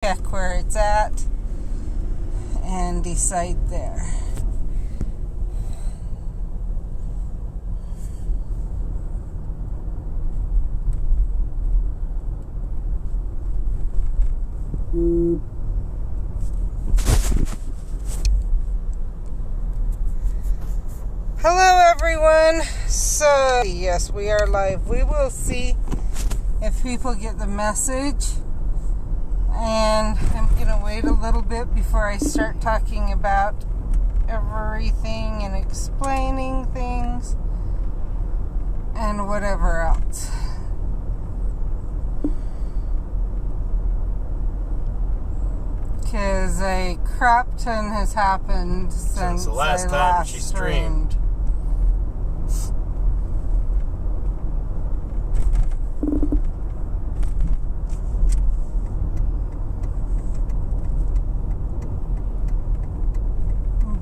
check where it's at and decide there. Hello everyone. So yes, we are live. We will see if people get the message, and I'm gonna wait a little bit before I start talking about everything and explaining things and whatever else. Because a crap ton has happened since the last time she streamed.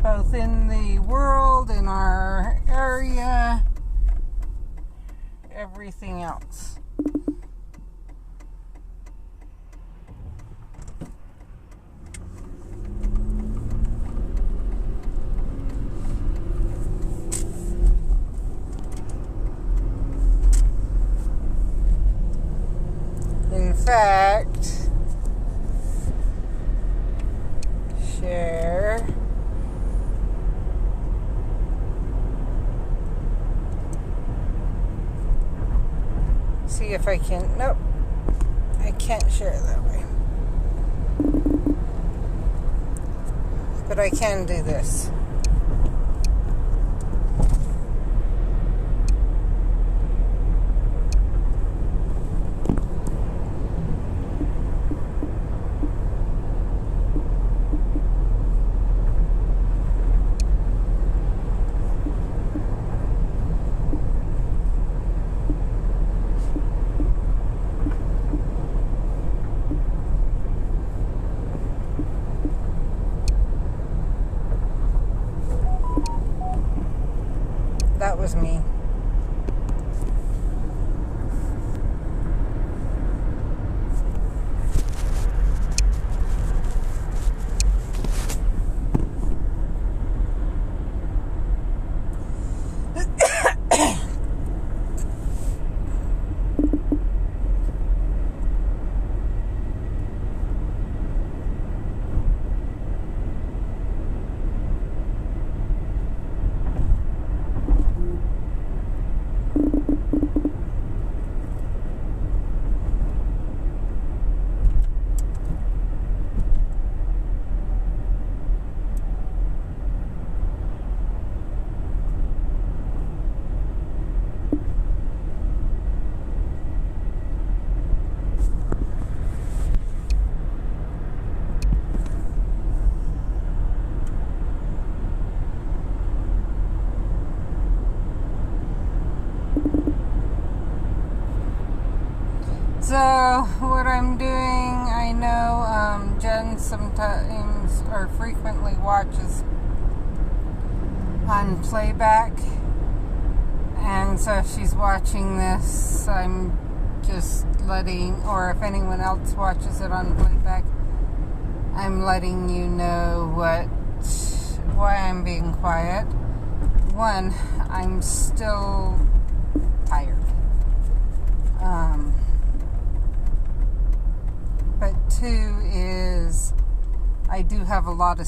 Both in the world, in our area, everything else. In fact, share. See if I can. Nope, I can't share it that way. But I can do this. That was me. So, what I'm doing, I know Jen sometimes or frequently watches on playback, and so if she's watching this, I'm just letting, or if anyone else watches it on playback, I'm letting you know why I'm being quiet. One, I'm still tired. But two is I do have a lot to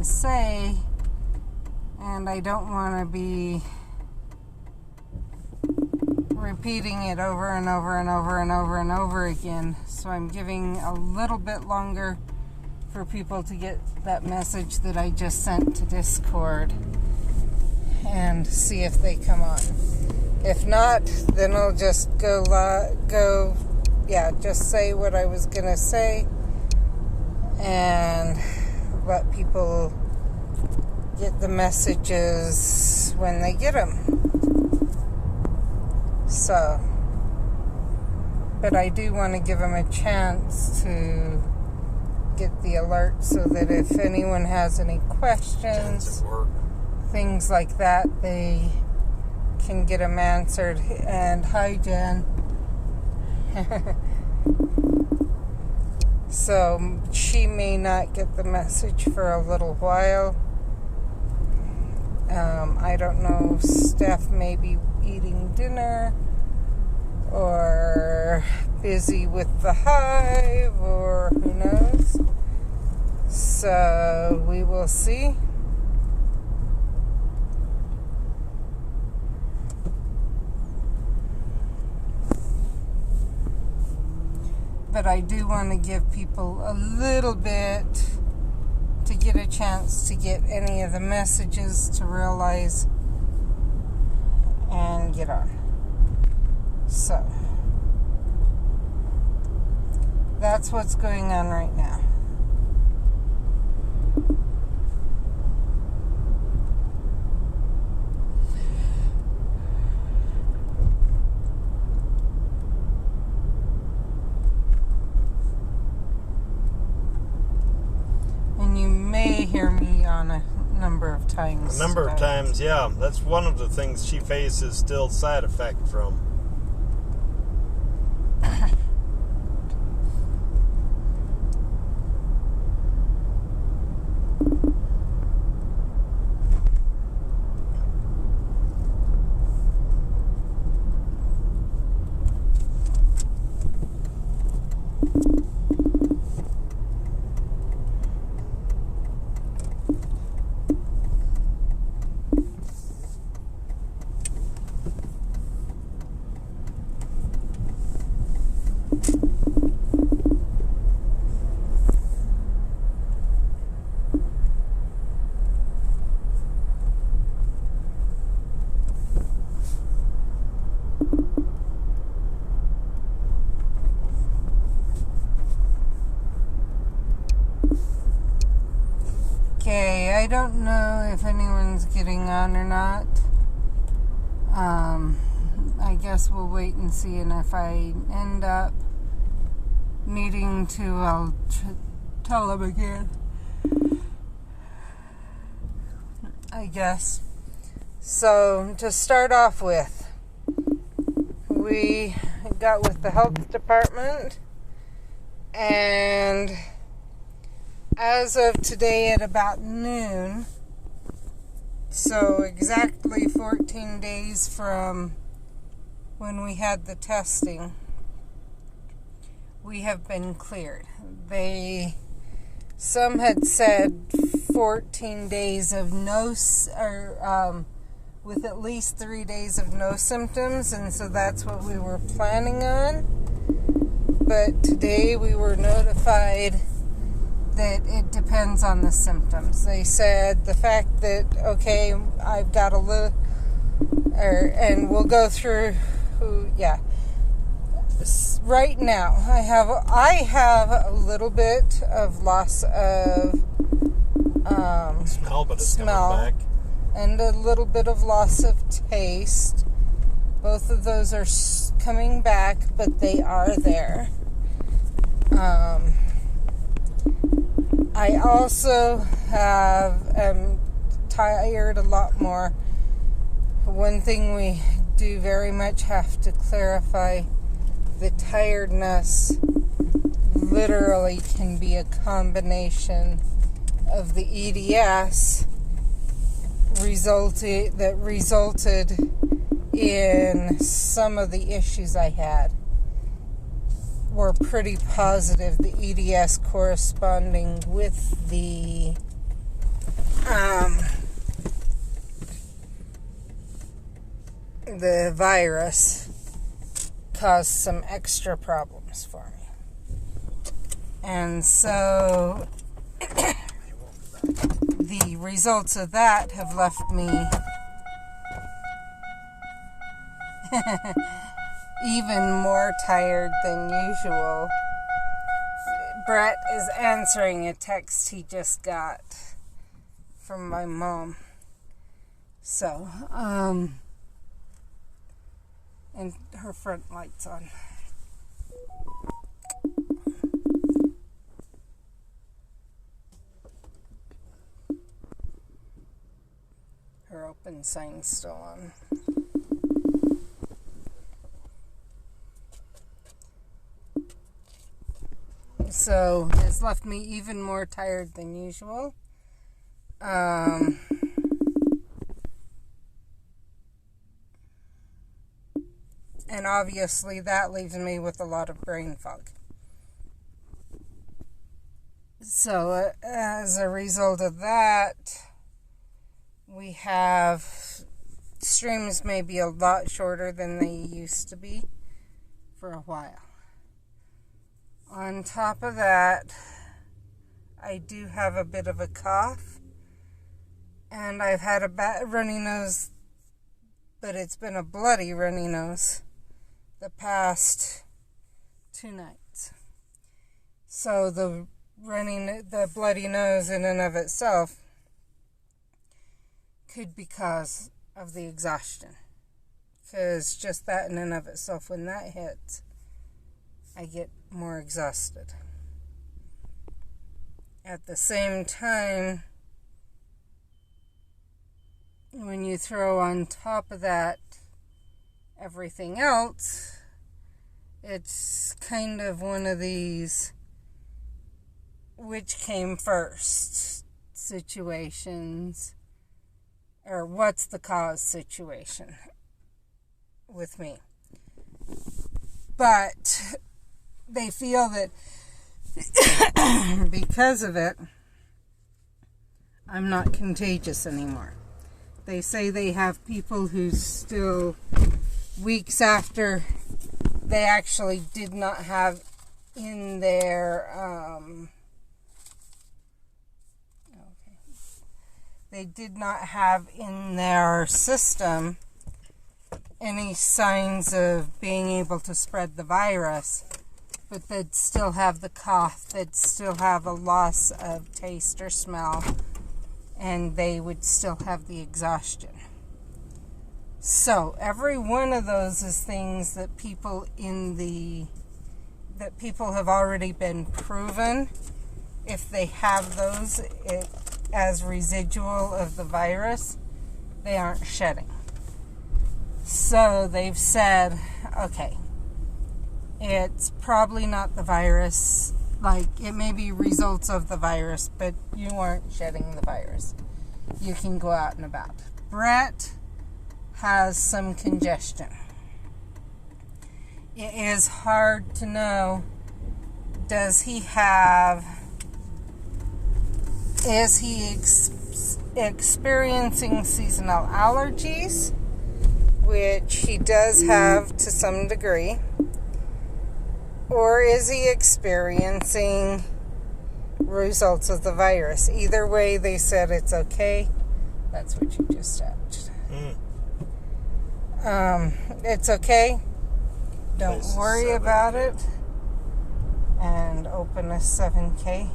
say, and I don't want to be repeating it over and over and over and over and over again. So I'm giving a little bit longer for people to get that message that I just sent to Discord and see if they come on. If not, then I'll just just say what I was going to say and let people get the messages when they get them. So, but I do want to give them a chance to get the alert so that if anyone has any questions, things like that, they can get them answered. And hi, Jen. So she may not get the message for a little while. I don't know, Steph may be eating dinner or busy with the hive, or who knows. So we will see. But I do want to give people a little bit to get a chance to get any of the messages to realize and get on. So that's what's going on right now. And you may hear me on a number of times. A number of times, yeah. That's one of the things she faces still side effect from. Okay, I don't know if anyone's getting on or not. I guess we'll wait and see, and if I end up needing to, I'll tell them again. I guess. So, to start off with, we got with the health department, and as of today at about noon, so exactly 14 days from when we had the testing, we have been cleared. Some had said 14 days of with at least 3 days of no symptoms, and so that's what we were planning on. But today we were notified that it depends on the symptoms. They said the fact that, okay, I've got a little, and we'll go through, right now, I have a little bit of loss of smell, but it's coming back. And a little bit of loss of taste. Both of those are coming back, but they are there. I also am tired a lot more. One thing we do very much have to clarify, the tiredness literally can be a combination of the EDS that resulted in some of the issues I had. We're pretty positive the EDS corresponding with the virus caused some extra problems for me. And so the results of that have left me even more tired than usual. Brett is answering a text he just got from my mom. So, and her front light's on. Her open sign's still on. So it's left me even more tired than usual. And obviously that leaves me with a lot of brain fog. So as a result of that, we have streams maybe a lot shorter than they used to be for a while. On top of that, I do have a bit of a cough, and I've had a bad runny nose, but it's been a bloody runny nose the past 2 nights. So the bloody nose in and of itself could be cause of the exhaustion. Because just that in and of itself, when that hits, I get more exhausted. At the same time, when you throw on top of that everything else, it's kind of one of these which came first situations, or what's the cause situation with me. But they feel that because of it, I'm not contagious anymore. They say they have people who still, weeks after they actually did not have in their, they did not have in their system any signs of being able to spread the virus, but they'd still have the cough, they'd still have a loss of taste or smell, and they would still have the exhaustion. So every one of those is things that people have already been proven, if they have those as residual of the virus, they aren't shedding. So they've said, okay, it's probably not the virus. Like, it may be results of the virus, but you aren't shedding the virus. You can go out and about. Brett has some congestion. It is hard to know, is he experiencing seasonal allergies, which he does have to some degree, or is he experiencing results of the virus? Either way, they said it's okay. That's what you just touched. It's okay. Don't worry about it. And open a 7K.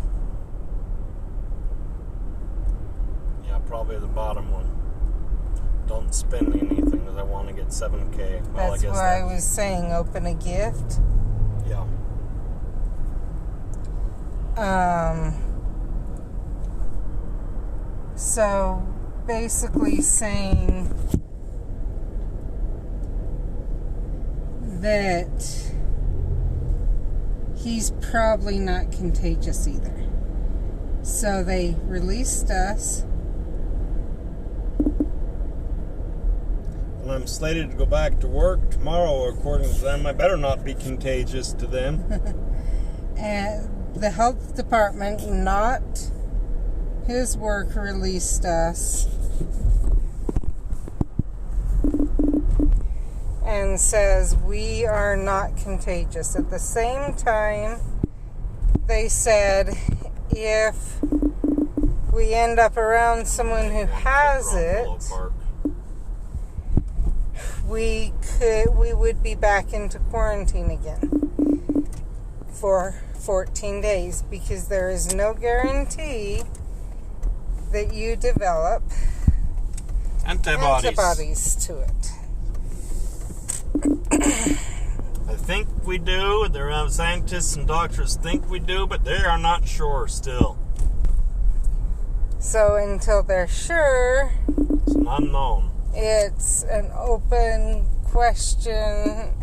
Yeah, probably the bottom one. Don't spend anything because I want to get 7K. Well, That's why I was saying open a gift. Yeah. So basically saying that he's probably not contagious either. So they released us. Well, I'm slated to go back to work tomorrow, according to them. I better not be contagious to them. And the health department, not his work, released us and says we are not contagious. At the same time, they said if we end up around someone who has it, we would be back into quarantine again for 14 days, because there is no guarantee that you develop antibodies to it. I think we do. There are scientists and doctors think we do, but they are not sure still. So until they're sure, it's an unknown. It's an open question,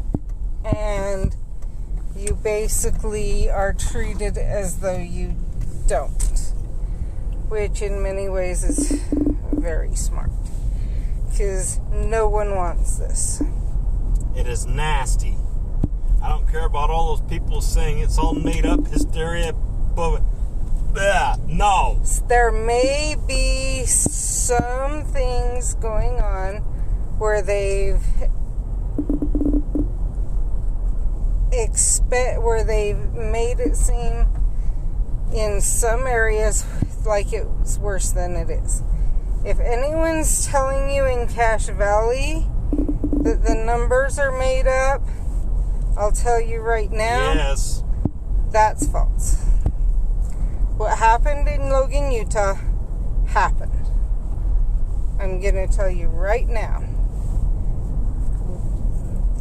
and you basically are treated as though you don't, which in many ways is very smart, because no one wants this. It is nasty. I don't care about all those people saying it's all made up hysteria, but no. There may be some things going on where they've made it seem in some areas like it's worse than it is. If anyone's telling you in Cache Valley that the numbers are made up, I'll tell you right now, yes, that's false. What happened in Logan, Utah, happened. I'm going to tell you right now.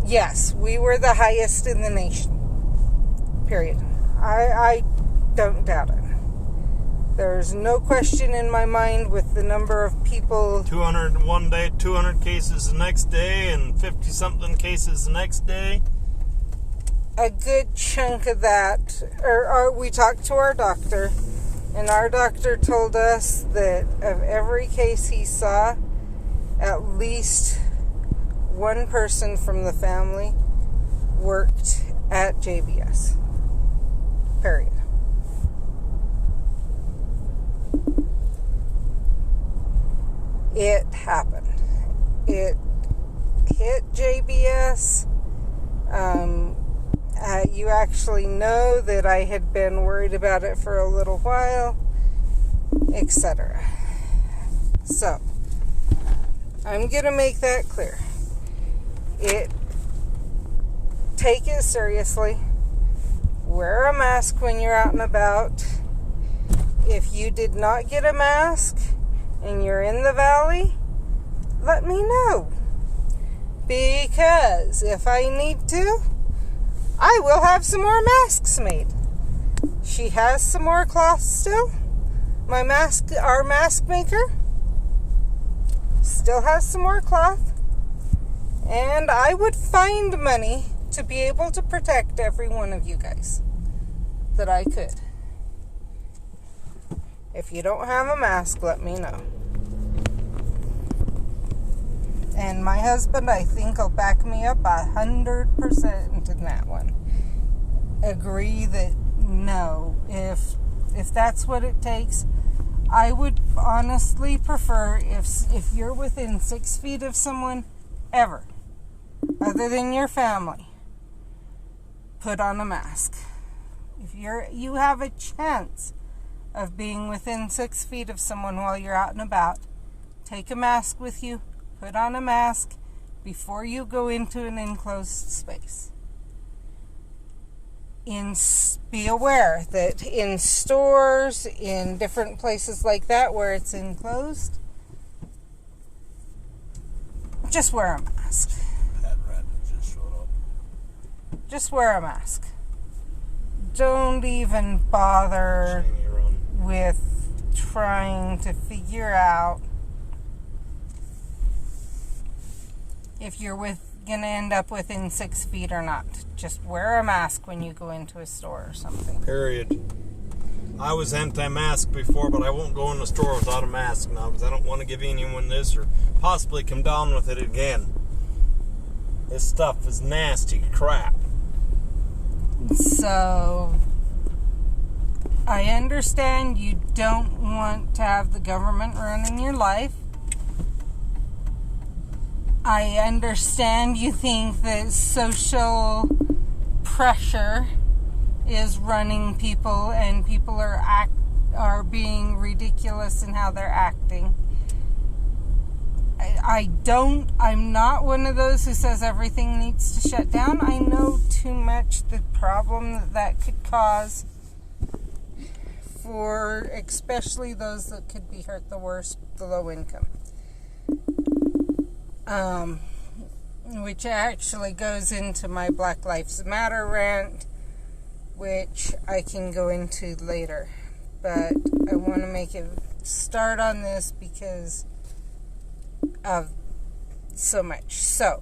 Yes, we were the highest in the nation. Period. I don't doubt it. There's no question in my mind with the number of people. 200 one day, 200 cases the next day, and 50-something cases the next day. A good chunk of that, we talked to our doctor, and our doctor told us that of every case he saw, at least one person from the family worked at JBS. Period. It happened. It hit JBS. You actually know that I had been worried about it for a little while, etc. So, I'm going to make that clear. Take it seriously. Wear a mask when you're out and about. If you did not get a mask and you're in the valley, let me know. Because if I need to, I will have some more masks made. She has some more cloth still. Our mask maker still has some more cloth. And I would find money to be able to protect every one of you guys that I could. If you don't have a mask, let me know. And my husband, I think, will back me up 100% in that one. Agree that no, if that's what it takes, I would honestly prefer if you're within 6 feet of someone ever, other than your family, put on a mask. If you have a chance of being within 6 feet of someone while you're out and about, take a mask with you. Put on a mask before you go into an enclosed space. Be aware that in stores, in different places like that where it's enclosed, just wear a mask. That rat just showed up. Just wear a mask. Don't even bother with trying to figure out if you're going to end up within 6 feet or not. Just wear a mask when you go into a store or something. Period. I was anti-mask before, but I won't go in the store without a mask now because I don't want to give anyone this or possibly come down with it again. This stuff is nasty crap. So, I understand you don't want to have the government running your life. I understand you think that social pressure is running people and people are being ridiculous in how they're acting. I'm not one of those who says everything needs to shut down. I know too much the problem that could cause for especially those that could be hurt the worst, the low income. Which actually goes into my Black Lives Matter rant, which I can go into later. But I want to make a start on this because of so much. So,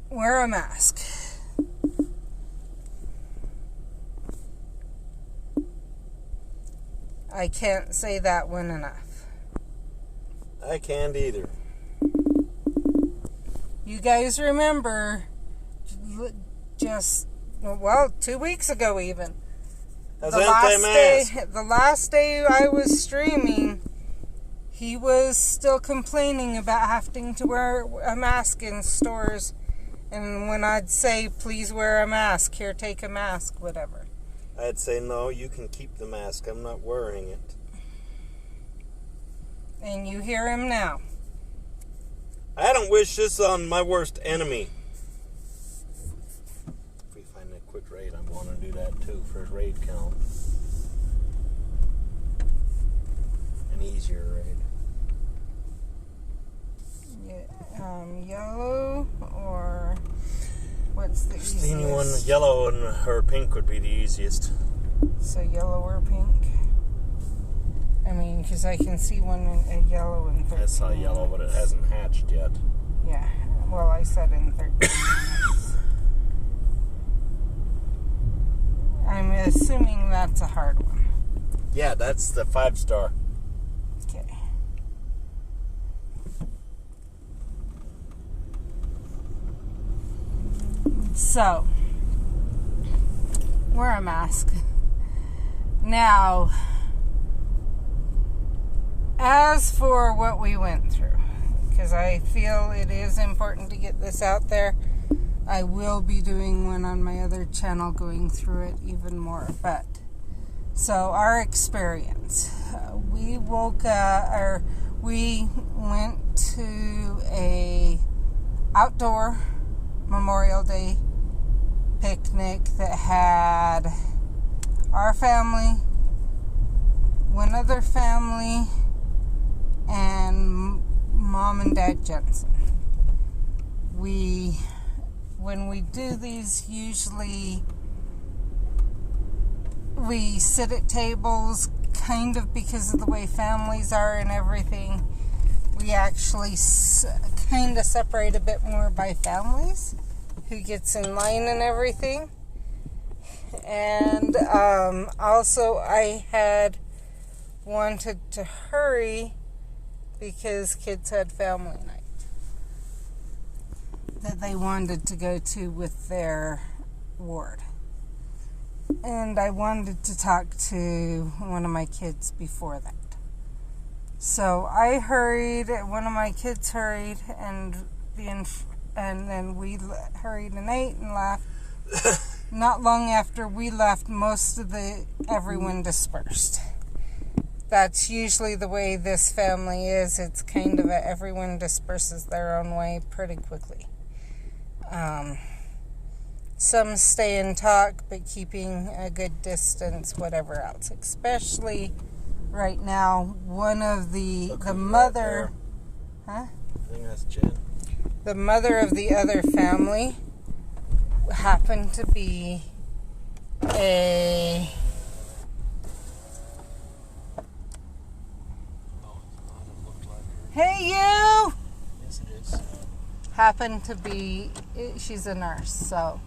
wear a mask. I can't say that one enough. I can't either. You guys remember just, 2 weeks ago even. As anti-mask. The last day I was streaming, he was still complaining about having to wear a mask in stores. And when I'd say, please wear a mask, here, take a mask, whatever. I'd say, no, you can keep the mask. I'm not wearing it. And you hear him now. I don't wish this on my worst enemy. If we find a quick raid, I'm going to do that too for a raid count. An easier raid. Yellow or what's the easiest? Anyone, yellow or pink would be the easiest. So yellow or pink? I mean, because I can see one in a yellow in 13 I saw yellow, but it hasn't hatched yet. Yeah, well, I said in 13 minutes. I'm assuming that's a hard one. Yeah, that's the 5-star. Okay. So, wear a mask. Now, as for what we went through, because I feel it is important to get this out there, I will be doing one on my other channel going through it even more. But, so our experience. We woke up, or we went to a outdoor Memorial Day picnic that had our family, one other family, and Mom and Dad Jensen. When we do these, usually we sit at tables, kind of because of the way families are and everything. We actually kind of separate a bit more by families, who gets in line and everything. And also I had wanted to hurry because kids had family night that they wanted to go to with their ward. And I wanted to talk to one of my kids before that. So I hurried, one of my kids hurried, and then we hurried and ate and left. Not long after we left, everyone dispersed. That's usually the way this family is. It's kind of everyone disperses their own way pretty quickly. Some stay and talk, but keeping a good distance, whatever else. Especially right now, one of the mother... Huh? I think that's Jen. The mother of the other family happened to be a... Hey, you! Yes, it is. Happened to be... She's a nurse, so...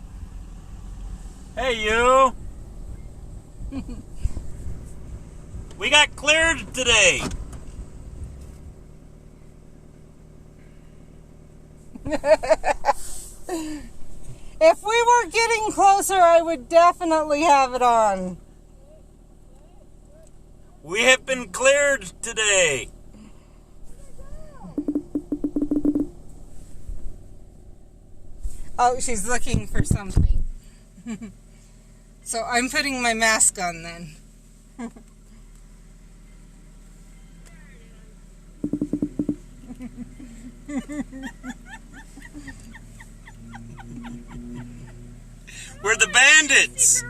Hey, you! We got cleared today. If we were getting closer, I would definitely have it on. We have been cleared today. Oh, she's looking for something. So I'm putting my mask on then. We're the bandits.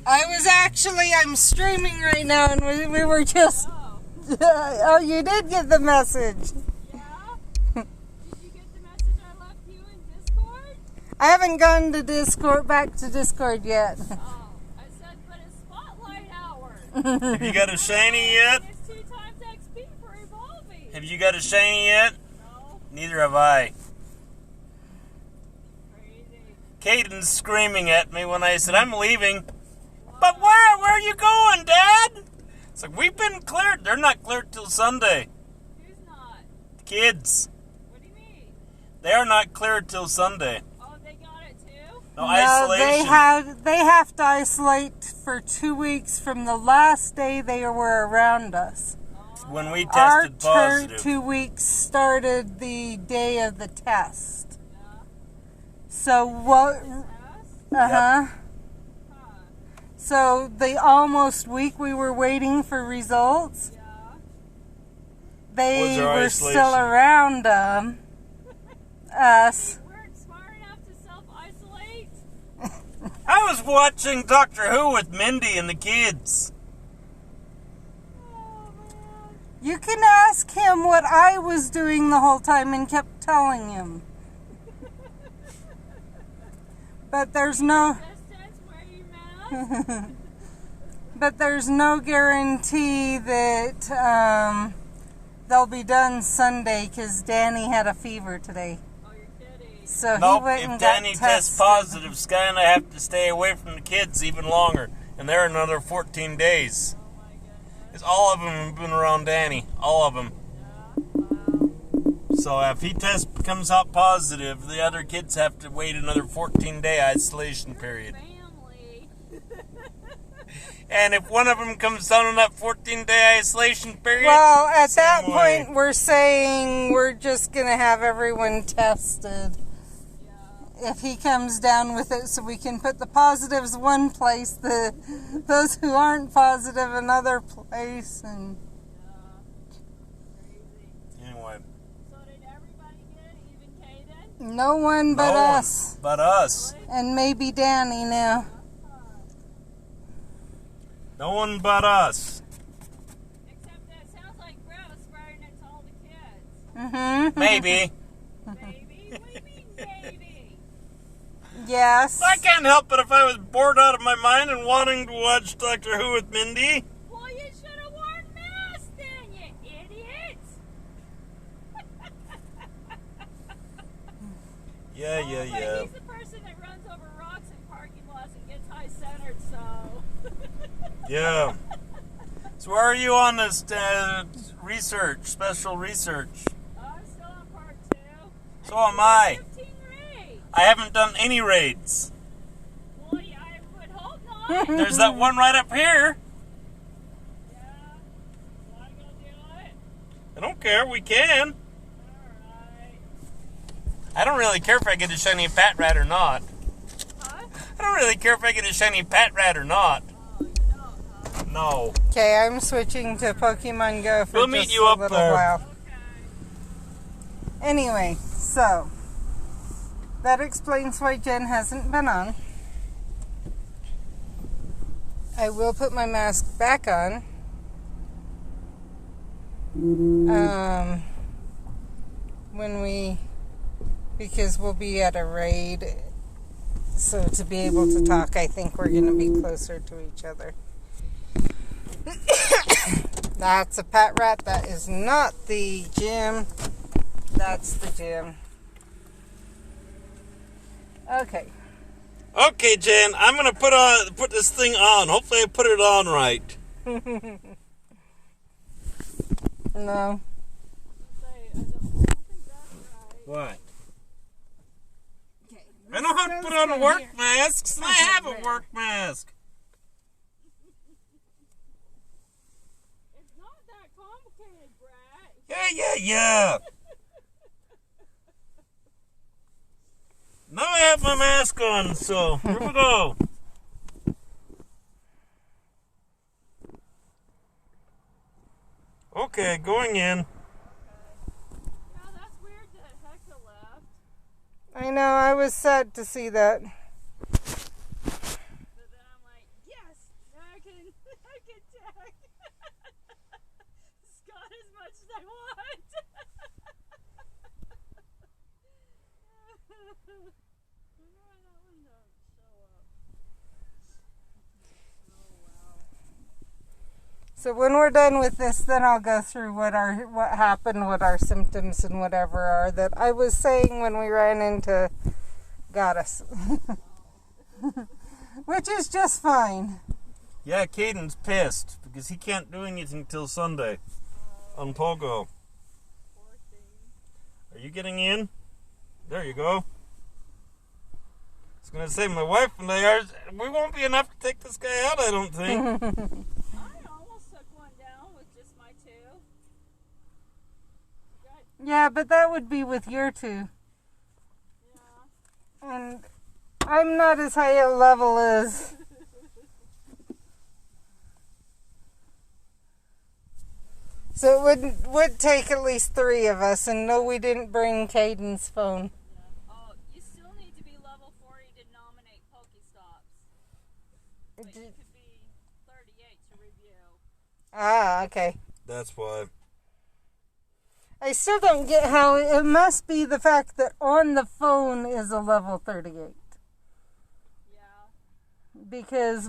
I'm streaming right now, and we were just... Oh, you did get the message. Yeah? Did you get the message I left you in Discord? I haven't gone to Discord, back to Discord yet. Oh, I said, but it's spotlight hour. Have you got a shiny yet? It's 2 times XP for evolving. Have you got a shiny yet? No. Neither have I. Crazy. Caden's screaming at me when I said I'm leaving. But where are you going, Dad? It's like, we've been cleared. They're not cleared till Sunday. Who's not? The kids. What do you mean? They are not cleared till Sunday. Oh, they got it too? No, No, isolation. they have to isolate for 2 weeks from the last day they were around us. When we Our tested positive. 2 weeks started the day of the test. Yeah. So what? Us? So the almost week we were waiting for results, Yeah. they Was our were isolation. still around us. You weren't smart enough to self-isolate? I was watching Doctor Who with Mindy and the kids. Oh, man. You can ask him what I was doing the whole time and kept telling him. But there's no Distance, wear your mask. but there's no guarantee that they'll be done Sunday because Danny had a fever today. Oh, you're kidding. So Nope, he went if and Danny got tests tested. positive, Sky and I have to stay away from the kids even longer. And they're another 14 days. Oh, my goodness. Because all of them have been around Danny. All of them. So if he comes out positive, the other kids have to wait another 14-day isolation period. Family. And if one of them comes down on that 14-day isolation period, Well, at that same way. point, we're saying we're just going to have everyone tested. Yeah. If he comes down with it, so we can put the positives one place, those who aren't positive another place, and Crazy. anyway, So did everybody get it, even Caden? no one but no one us, but us. and maybe Danny now. No one but us. Except that it sounds like Brett was spreading it to all the kids. Mm-hmm. Maybe. Baby? What do you mean, baby? Yes. I can't help it if I was bored out of my mind and wanting to watch Doctor Who with Mindy. Well, you should have worn masks then, you idiot! Yeah. But he's the person that runs over rocks in parking lots and gets high-centered, so... Yeah. So where are you on this research, special research? I'm still on part 2. So am I. 15 raids. I haven't done any raids. Well, yeah, I would hope not. There's that one right up here. Yeah. Want to go do it? I don't care, we can. Alright. I don't really care if I get a shiny pat rat or not. Huh? I don't really care if I get a shiny pat rat or not. Oh, you don't, huh? No. Okay, I'm switching to Pokemon Go for We'll just meet you a up little there. while. Okay. Anyway, so that explains why Jen hasn't been on. I will put my mask back on. Because we'll be at a raid. So to be able to talk, I think we're going to be closer to each other. That's a pat rat. That is not the gym. That's the gym. Okay. Okay, Jen, I'm gonna put this thing on. Hopefully I put it on right. No. Say, I don't think that's right. What? Okay. I know how to put on work masks. I have a work mask. It's not that complicated, Brett. Yeah. Now I have my mask on, so here we go. Okay, going in. Yeah, that's weird that Hector left. I know, I was sad to see that. But then I'm like, yes, now I can tag Scott as much as I want. I wonder why that one don't show up. Oh wow. So when we're done with this, then I'll go through what happened, what our symptoms and whatever are that I was saying when we ran into Goddess. Which is just fine. Yeah, Caden's pissed because he can't do anything till Sunday on Pogo. Poor thing. Are you getting in? There you go. I was going to say, my wife and we won't be enough to take this guy out, I don't think. I almost took one down with just my two. Yeah, but that would be with your two. Yeah. And I'm not as high a level as... So it would take at least 3 of us, and no, we didn't bring Caden's phone. Yeah. Oh, you still need to be level 40 to nominate Pokestops. But you could be 38 to review. Ah, okay. That's why. I still don't get how it must be the fact that on the phone is a level 38. Yeah. Because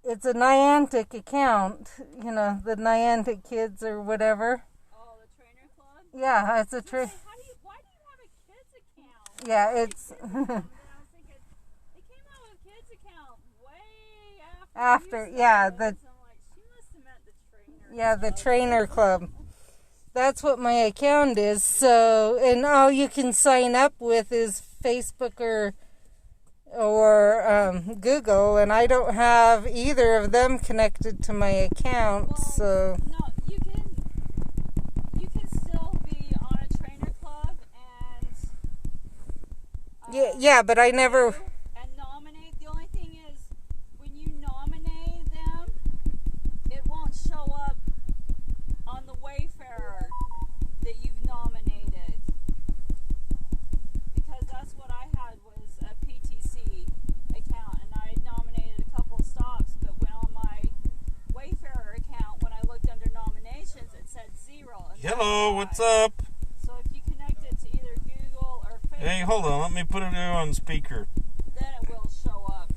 it's a Niantic account, you know, the Niantic kids or whatever. Oh, the trainer club? Yeah, it's a Why do you have a kids account? Yeah, it's I was thinking, they came out with a kids account way after, you yeah, started. the So I'm like, she must have meant the trainer. yeah, the trainer club. That's what my account is. So, and all you can sign up with is Facebook or Google, and I don't have either of them connected to my account. Well, so no, you can still be on a trainer club and yeah, but I never. and nominate. The only thing is, when you nominate them, it won't show up on the Wayfarer that you've nominated. Because that's what I had was a PTC account, and I nominated a couple of stops, but when on my Wayfarer account, when I looked under nominations, it said 0. And Hello, what's up? So if you connect it to either Google or Facebook, Hey, hold on, let me put it on speaker. then it will show up.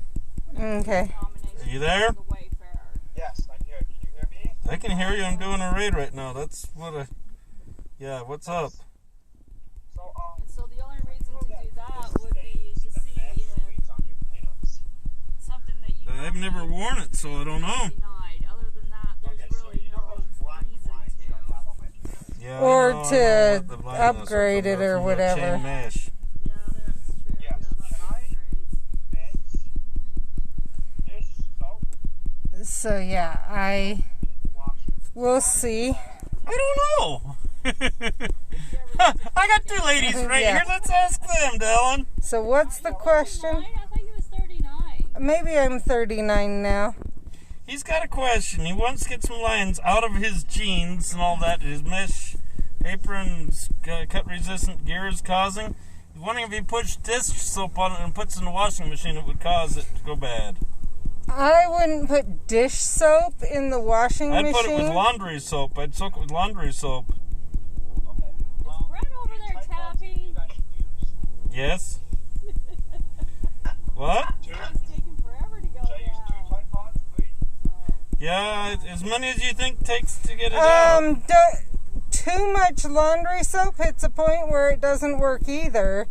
Okay. Nominations Are you there? for the Wayfarer. Yes, I'm here. Can you hear me? I can hear you, I'm doing a raid right now. That's what yeah, what's up? So, And so the only reason to do that would be to see if something that you I've never worn it, so I don't know. denied. Other than that, there's really no reason to. Yeah, Or I know to about the blindness upgrade it or from the whatever. chain mesh. Yeah, that's true. Yes. Yeah, Can I that's upgrades. mix this soap So yeah, I in the washer? will see. I don't know. I got 2 ladies right Yeah. here. Let's ask them, Dylan. So what's the question? 39? I thought you was 39. Maybe I'm 39 now. He's got a question. He wants to get some lines out of his jeans and all that. His mesh apron cut resistant gear is causing. He's wondering if he puts dish soap on it and puts it in the washing machine, it would cause it to go bad. I wouldn't put dish soap in the washing I'd machine. put it with laundry soap. I'd soak it with laundry soap. Okay. Is Brett over there tapping? I should use. Yes? What? Two. It's taking forever to go Should I use 2 down. Tide Pods, please? Yeah, as many as you think takes to get it out. Too much laundry soap hits a point where it doesn't work either,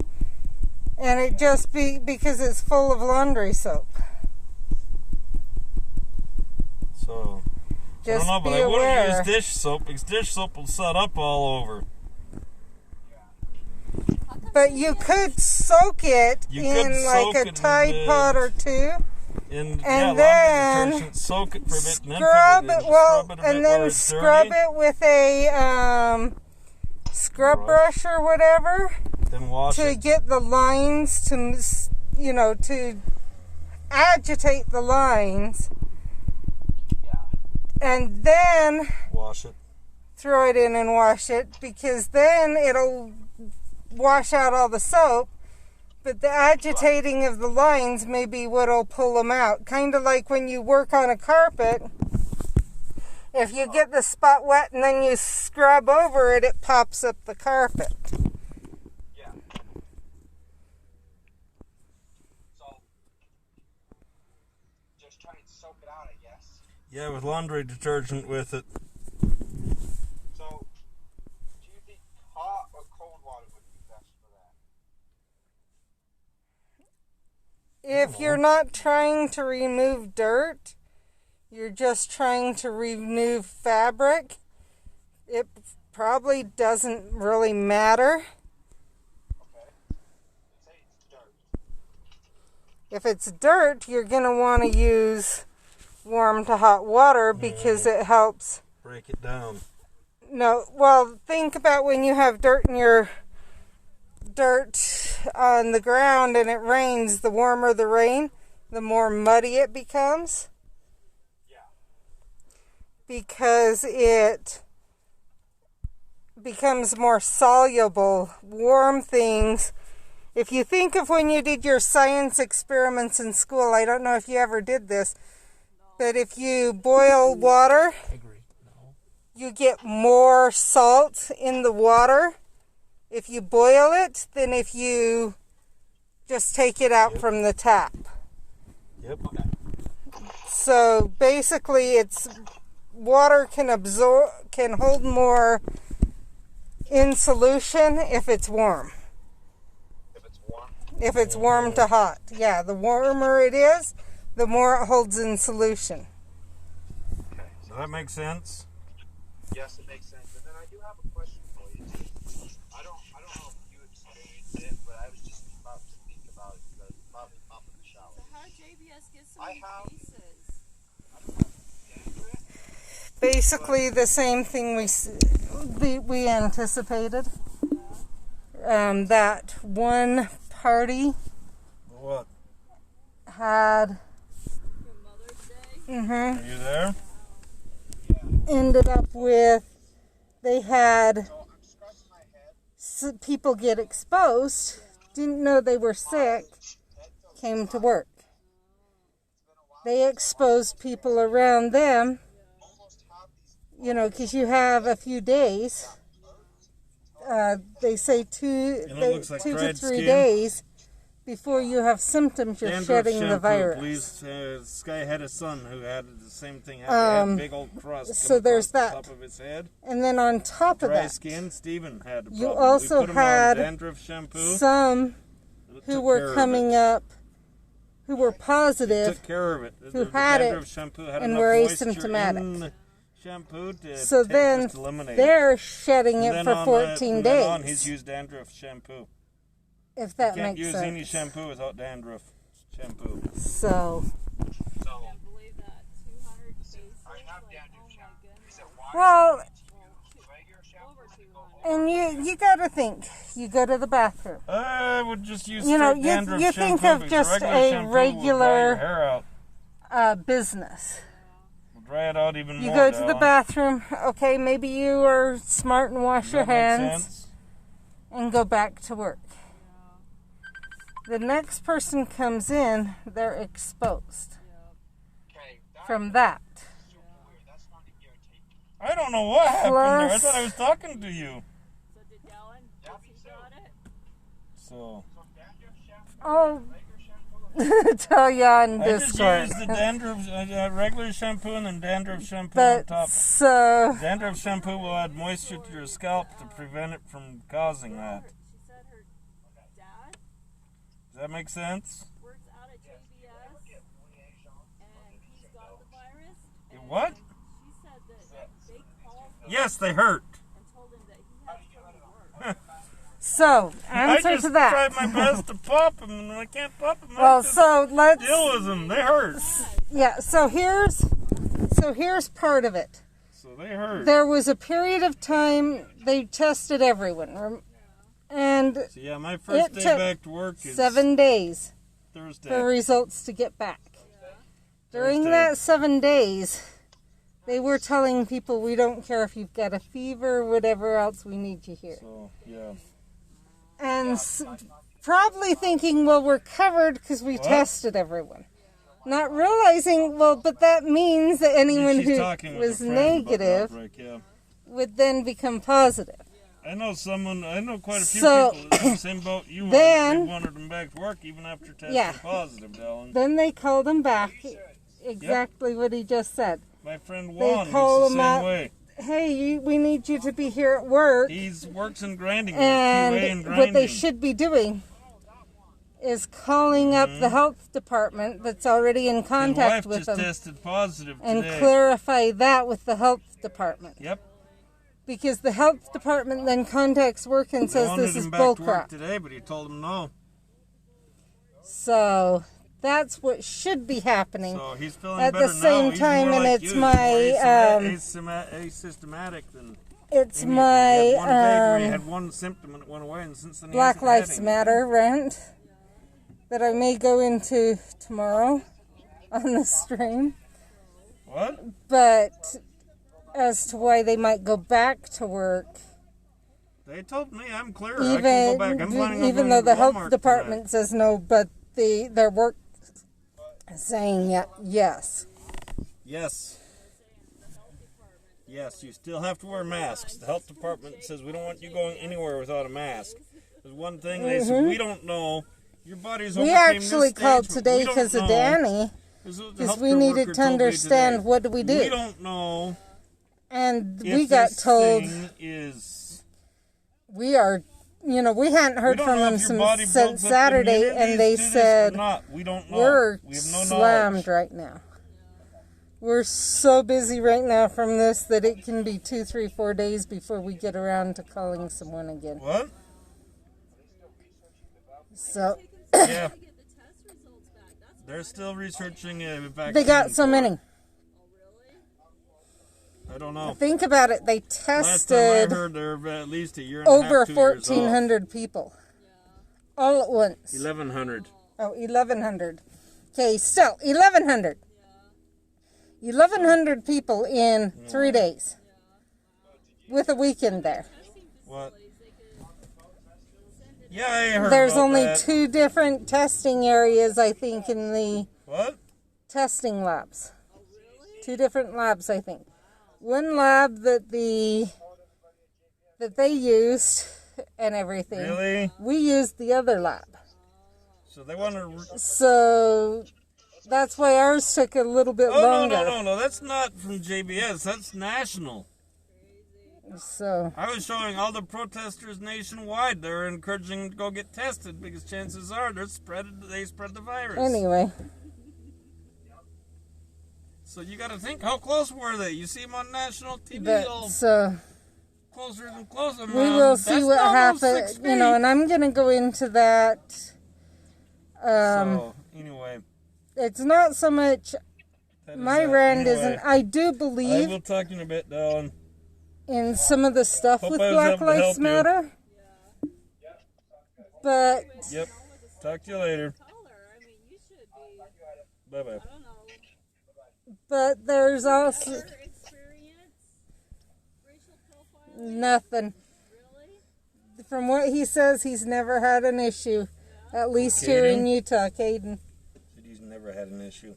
and it just because it's full of laundry soap. So, Just I don't know, but be I wouldn't aware. use dish soap because dish soap will set up all over. But you could soak it You could in like soak a it in Tide the- Pod or 2. And And laundry then detergent, soak it for a bit, and then Scrub put it it, in, well, scrub it a and bit then where it's scrub dirty, it with a scrub brush or whatever then wash to it. get the lines to agitate the lines, Yeah. and then Wash it. throw it in and wash it, because then it'll wash out all the soap. But the agitating of the lines may be what'll pull them out. Kind of like when you work on a carpet. If you get the spot wet and then you scrub over it, it pops up the carpet. Yeah. So, just try and soak it out, I guess. Yeah, with laundry detergent with it. So, do you think hot or cold water would be best for if you're not trying to remove dirt, you're just trying to remove fabric, it probably doesn't really matter. Okay. Say it's dirt. If it's dirt, you're going to want to use warm to hot water because it helps. Break it down. No, well, think about when you have dirt on the ground and it rains, the warmer the rain, the more muddy it becomes. Yeah. Because it becomes more soluble. Warm things. If you think of when you did your science experiments in school, I don't know if you ever did this, but if you boil water, you get more salt in the water if you boil it than if you just take it out from the tap. Yep. So basically it's water can hold more in solution if it's warm. If it's warm. If it's warm to hot. Yeah, the warmer it is, the more it holds in solution. Okay. Does that make sense? Yes, it makes sense. And then I do have a question for you. I don't know if you experienced it, but I was just about to think about it because I probably pop in the shower. So how did JBS get so I many have- cases? Basically the same thing we anticipated. That one party What? had For Mother's Day? Are you there? ended up with, they had So I'm scratching my head. people get exposed, didn't know they were sick, came to work. They exposed people around them, you know, because you have a few days. They say two like to dried 3 skin. days before you have symptoms, you're Dandruff shedding shampoo, the virus. Please. This guy had a son who had the same thing. Had a big old crust. so come there's across that. the top of his head. And then on top of Dry that, skin. Stephen had a problem. you also we put him had on dandruff shampoo. some It who took were care of coming it. up, who were positive. Took care of it. who The had it dandruff shampoo had and enough were moisture asymptomatic. in the shampoo to So then just eliminate it. they're shedding it And for then 14 from days. then on, he's used dandruff shampoo. If that Can't makes use sense. any shampoo without dandruff shampoo. So, So Can't believe that. 200 cases? I have Like, dandruff oh my shampoo. He goodness. said, why well, regular shampoo? Over When you go 200. home? and you got to think. You go to the bathroom. I would just use You know, straight you dandruff think shampoo of because just regular a shampoo will regular- dry your hair out. Business. Will dry it out even You more. go to the Dallin. bathroom. Okay, maybe you are smart and wash Does your that make hands sense? and go back to work. The next person comes in, they're exposed Okay, that from that. is super weird. That's not irritating. I don't know what happened there. I Plus- thought I was talking to you. So did Dallin? Has he got it? So So dandruff shampoo, I'll regular shampoo, tell you on I just Discord. used the dandruff, regular shampoo and then dandruff shampoo on But top. so, Dandruff shampoo will add moisture to your scalp to prevent it from causing that. She said her dad Does that make sense? works out at JBS and he's got the virus. And What? she said that they called him Yes, they hurt. and told him that he has to come to work. so I answer just to that. tried my best to pop them, and when I can't pop them, Well, I just so let's deal with them. They hurt. yeah. So here's part of it. So they hurt. There was a period of time they tested everyone, and So yeah, my first it day took back to work is 7 days Thursday. for results to get back. During Thursday. that 7 days, they were telling people, we don't care if you've got a fever, whatever else, we need you here. So yeah. And probably thinking, well, we're covered because we What? tested everyone. Not realizing, well, but that means that anyone She's who talking with was a friend about the negative outbreak, yeah. would then become positive. I know quite a few So, people in the same boat you were. then- They wanted them back to work even after testing Yeah. positive, Dallin. Then they called him back. Exactly what he just said. My friend They Juan call was the him same up. way. Hey, we need you to be here at work. He works in grinding, QA and And grinding. what they should be doing is calling up the health department that's already in contact with them. His wife just tested positive and today. clarify that with the health department. Yep. Because the health department then contacts work and says this is bullcrap. Today, but he told him no. So that's what should be happening. So he's feeling at better the same now. time, and like it's you. my Asymptomatic than. It's he my had he had one symptom and it went away, and since then he Black hasn't had Lives any. Matter rant that I may go into tomorrow on the stream. What? But as to why they might go back to work. They told me I'm clear. I can go back. I'm planning on even going though the to health Walmart department tonight. says no, but their work is saying yes. Yes. Yes, you still have to wear masks. The health department says we don't want you going anywhere without a mask. There's one thing they said, we don't know. Your body's We overcame actually this called stage, today but we because don't of know. Danny, because we needed to understand what do we do. We don't know. And If we got this told thing is we are, we hadn't heard we don't from know them if your body since builds up Saturday, immunities and they to this or said not. We don't know. we're We have no slammed knowledge. right now. We're so busy right now from this that it can be 2, 3, 4 days before we get around to calling someone again. What? So Yeah. They're still researching a vaccine. they got so for it. many. I don't know. Think about it. They Last time I tested heard there were at least a year and a over half, 2 years off. 1,400 people all at once. 1,100. Oh, 1,100. Okay, still 1,100. 1,100 people in 3 days with a weekend there. What? Yeah, I heard There's about only that. 2 different testing areas, I think, in the What? testing labs. 2 different labs, I think. One lab that they used and everything. Really? We used the other lab. So they want to... So that's why ours took a little bit longer. No. That's not from JBS. That's national. So I was showing all the protesters nationwide. They're encouraging them to go get tested because chances are they spread the virus. anyway, So you got to think, how close were they? You see them on national TV, all but so closer and closer. we will see what happens. And I'm gonna go into that. So anyway, It's not so much. that is My that. rant Anyway, isn't. I do I believe will talk in a bit, Dylan. in some of the stuff Hope with I was Black able to Lives help you. Matter. But Yep. Talk to you later. Bye bye. there's also nothing. From what he says, he's never had an issue. At least here in Caden? Utah, Caden. He's never had an issue.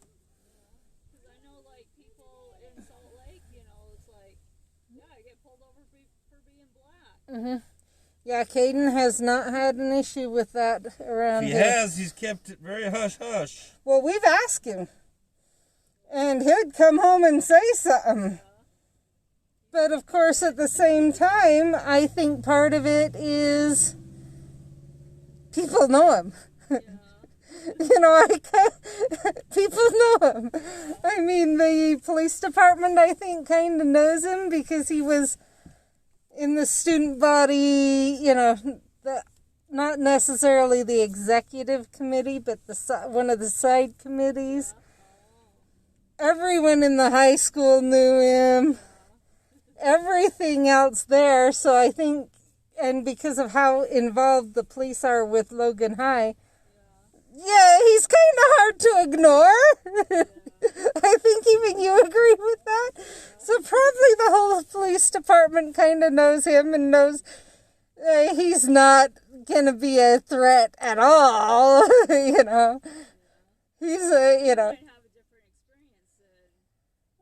Because I know, like, people in Salt Lake, it's like, I get pulled over for being black. Yeah, Caden has not had an issue with that around He here. has. He's kept it very hush-hush. Well, we've asked him. And he'd come home and say something. But, of course, at the same time, I think part of it is people know him. People know him. I mean, the police department, I think, kind of knows him because he was in the student body, not necessarily the executive committee, but one of the side committees. Everyone in the high school knew him. Everything else there, so I think, and because of how involved the police are with Logan High, he's kind of hard to ignore. I think even you agree with that. So probably the whole police department kind of knows him and knows he's not going to be a threat at all. He's You might have a different experience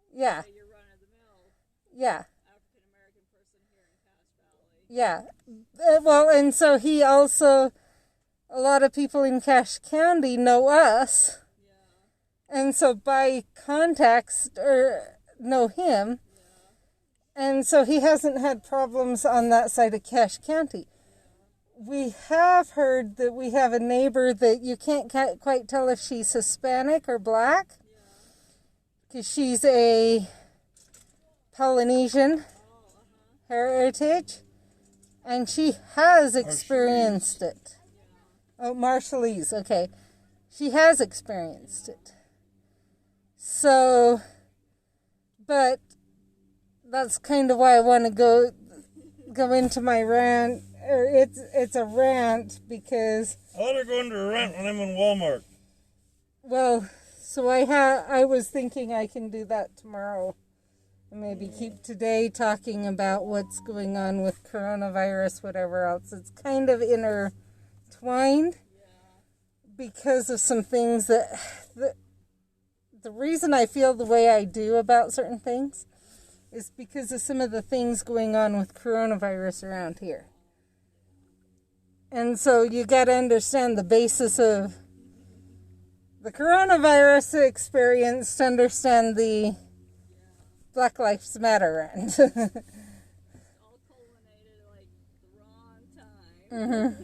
than yeah, your run-of-the-mill yeah. African-American person here in Cache Valley. Yeah. Well, and so he also, a lot of people in Cache County know us. And so by contacts know him. And so he hasn't had problems on that side of Cache County. we have heard that we have a neighbor that you can't quite tell if she's Hispanic or black. Because she's a Polynesian heritage. And she has experienced it. Oh, Marshallese, okay. She has experienced it. So, but that's kind of why I want to go into my rant. Or it's a rant because I let her go into a rant when I'm in Walmart. Well, so I was thinking I can do that tomorrow. And maybe keep today talking about what's going on with coronavirus, whatever else. It's kind of intertwined because of some things that the reason I feel the way I do about certain things is because of some of the things going on with coronavirus around here. And so you got to understand the basis of the coronavirus experience to understand the Black Lives Matter rant. All culminated like the wrong time. Mm-hmm.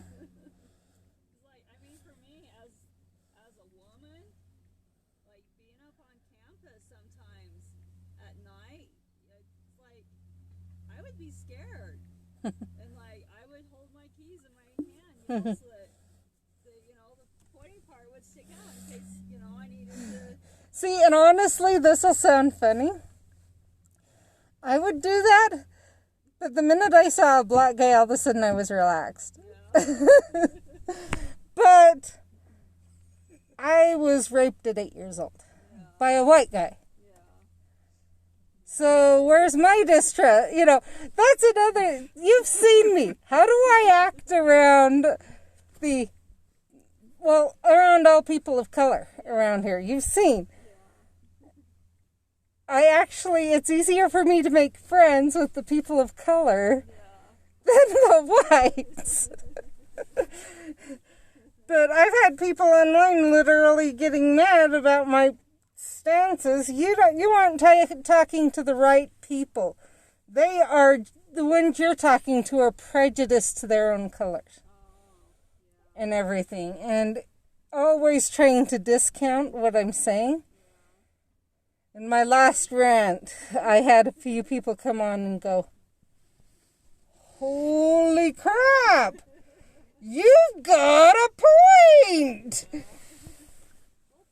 Like, I mean, for me as a woman, like being up on campus sometimes at night, it's like I would be scared, and like I would hold my keys in my hand, so that the pointing part would stick out in case I needed to. See, and honestly, this will sound funny. I would do that, but the minute I saw a black guy, all of a sudden I was relaxed. Yeah. But I was raped at 8 years old by a white guy. Yeah. So where's my distress? That's another. You've seen me. How do I act around around all people of color around here? You've seen. It's easier for me to make friends with the people of color than the whites. But I've had people online literally getting mad about my stances. You aren't talking to the right people. They are, the ones you're talking to are prejudiced to their own colors and everything. And always trying to discount what I'm saying. In my last rant, I had a few people come on and go, "Holy crap! You've got a point!" Well,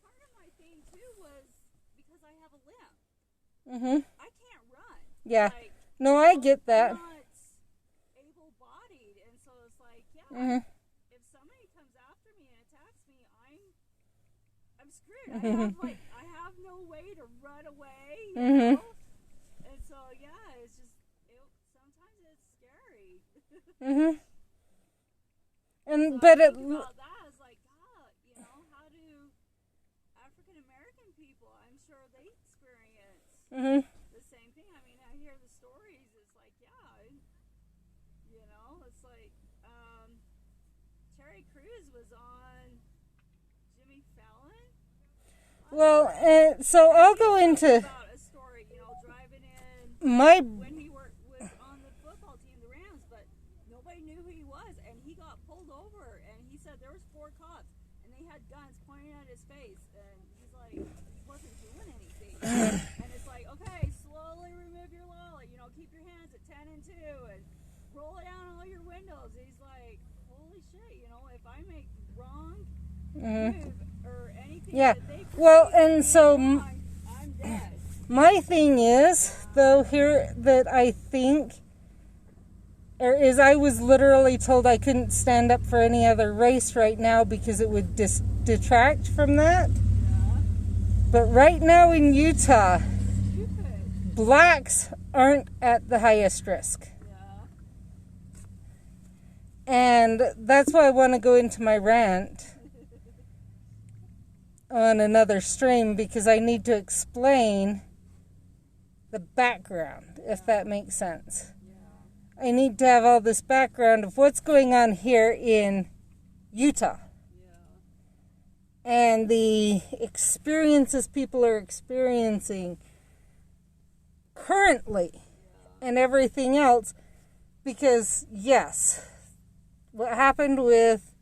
part of my thing too was because I have a limp. Mm-hmm. I can't run. Yeah. Like, No, I get that. I'm not able-bodied, and so it's like, Mm-hmm. if somebody comes after me and attacks me, I'm screwed. I have no way to run away, you know? And so it's just sometimes it's scary. Mm-hmm. And So but I it. think about that is like, God, how do African American people? I'm sure they experience Mm-hmm. the same thing. I mean, I hear the stories. It's like, it's like Terry Crews was on Jimmy Fallon. Well, so I'll go into About a story, driving in my. when he was on the football team, the Rams, but nobody knew who he was, and he got pulled over, and he said there was 4 cops, and they had guns pointing at his face, and he's like, he wasn't doing anything. And it's like, okay, slowly remove your wallet, keep your hands at 10 and 2, and roll it down all your windows. And he's like, holy shit, if I make wrong move or anything Yeah. that they Well, perceive and as so being wrong, I'm dead. my thing is, though, here that I think, is I was literally told I couldn't stand up for any other race right now because it would detract from that. But right now in Utah, Stupid. blacks aren't at the highest risk. And that's why I want to go into my rant on another stream, because I need to explain the background, if that makes sense. I need to have all this background of what's going on here in Utah. And the experiences people are experiencing currently and everything else. Because, yes, what happened with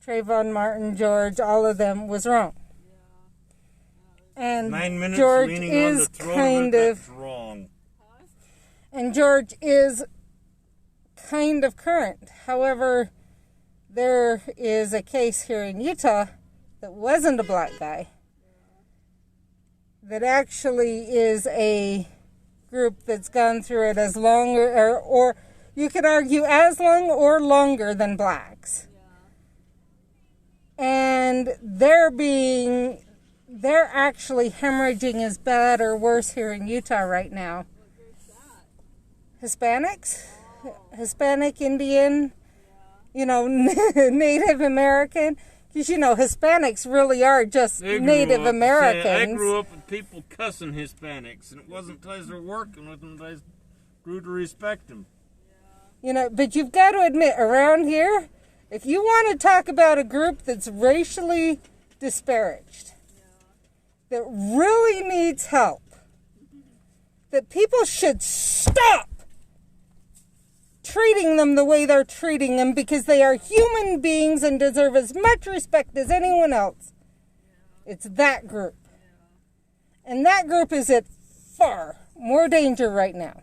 Trayvon Martin, George, all of them was wrong. And 9 minutes George leaning is on the throat kind of it, of, that's wrong. and George is kind of current. However, there is a case here in Utah that wasn't a black guy, that actually is a group that's gone through it as long, or you could argue as long or longer than blacks. And they're actually hemorrhaging as bad or worse here in Utah right now. Hispanics, Hispanic, Indian, Native American. Because, Hispanics really are just Native Americans. I grew up with people cussing Hispanics, and it wasn't because they're working with them that I grew to respect them. But you've got to admit, around here, if you want to talk about a group that's racially disparaged, that really needs help, that people should stop treating them the way they're treating them, because they are human beings and deserve as much respect as anyone else. It's that group. And that group is at far more danger right now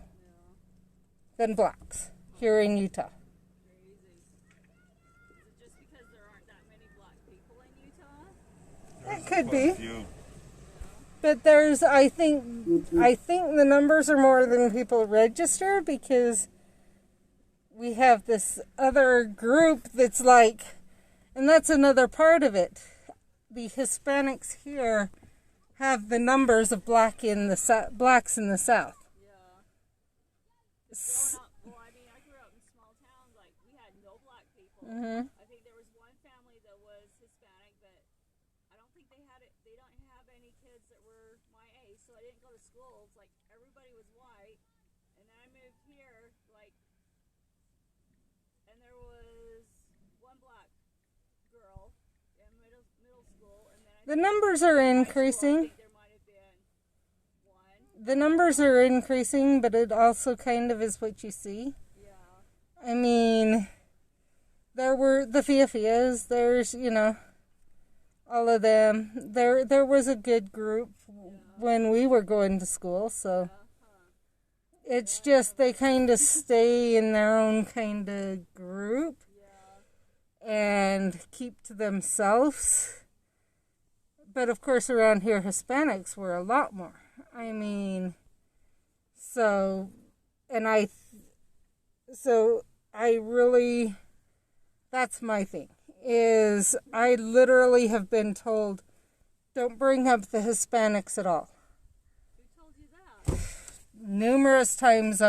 than blacks here in Utah. Just because there aren't that many black people in Utah? That could be. But there's, I think the numbers are more than people registered, because we have this other group that's like, and that's another part of it. The Hispanics here have the numbers of blacks in the South. Well, I grew up in small towns, like, we had no black people. I think there was one family that was Hispanic, but I don't think they don't have any kids that were my age, so I didn't go to school. It's like, everybody was white, and then I moved here, and there was one black girl in middle school, and then The numbers are increasing. there might have been one. The numbers are increasing, but it also kind of is what you see. Yeah. I mean, there were the Fiafias, there's, all of them. There was a good group when we were going to school, so it's just they kind of stay in their own kind of group and keep to themselves. But of course around here Hispanics were a lot more. I mean, so I really, that's my thing, is I literally have been told, don't bring up the Hispanics at all. Who told you that? Numerous times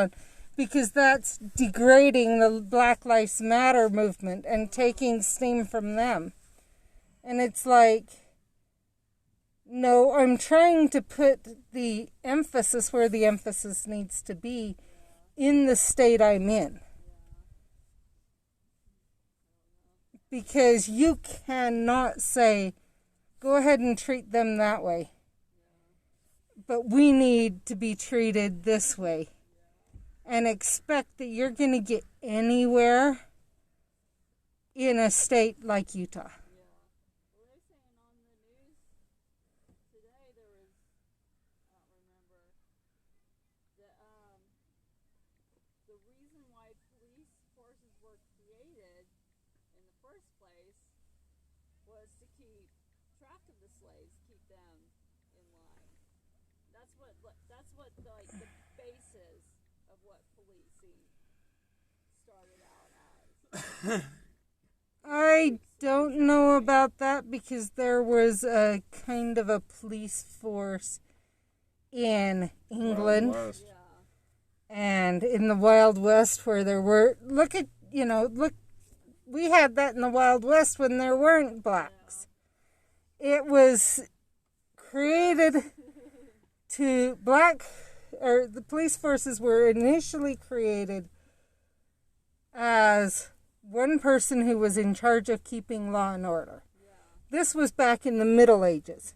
because that's degrading the Black Lives Matter movement and taking steam from them. And it's like, no, I'm trying to put the emphasis where the emphasis needs to be in the state I'm in. Because you cannot say, go ahead and treat them that way. But we need to be treated this way. And expect that you're going to get anywhere in a state like Utah. Well, they're saying on the news today there was, I don't remember, the reason why police forces were created in the first place was to keep track of the slaves, keep them in line. That's what like the basis of what policing started out as. I don't know about that, because there was a kind of a police force in England and in the Wild West where there were, we had that in the Wild West when there weren't blacks. It was created to the police forces were initially created as one person who was in charge of keeping law and order. This was back in the Middle Ages.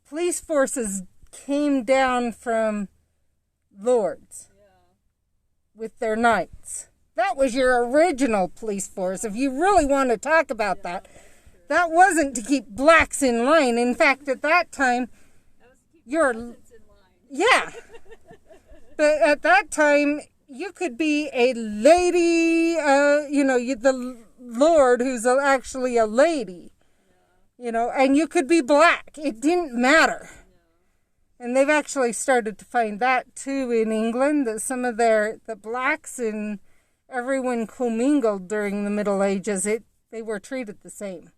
Police forces came down from lords with their knights. That was your original police force. If you really want to talk about that, that wasn't to keep blacks in line. In fact, at that time, yeah. But at that time, you could be a lady, the Lord who's actually a lady, and you could be black. It didn't matter. And they've actually started to find that too in England, that some of the blacks and everyone commingled during the Middle Ages. They were treated the same.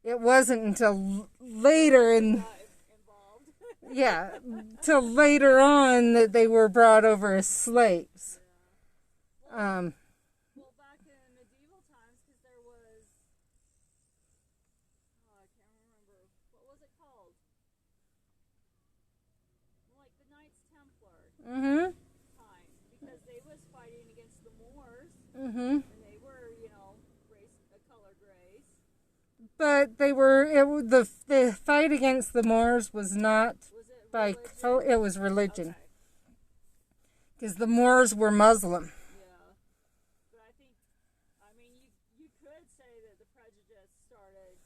It wasn't until later till later on that they were brought over as slaves. Well, back in medieval times, because there was, I can't remember, what was it called? Like the Knights Templar time, because they was fighting against the Moors, and they were, a colored race. But the fight against the Moors was not by color, it was religion. Because the Moors were Muslim. Yeah. But I think, you could say that the prejudice started.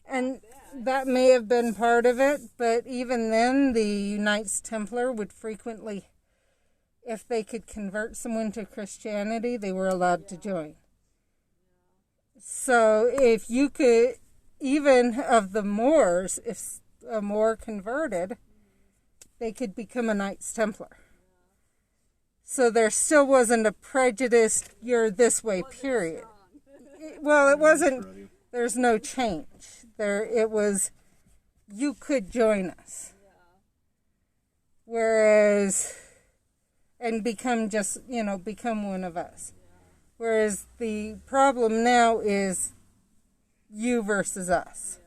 And that may have been part of it, but even then, the Knights Templar would frequently, if they could convert someone to Christianity, they were allowed to join. So if you could, even of the Moors, if a Moor converted, they could become a Knights Templar. So there still wasn't a prejudice, you're this way, period. Well, it wasn't, there's no change. It was, you could join us. Whereas, and become become one of us. Whereas the problem now is you versus us.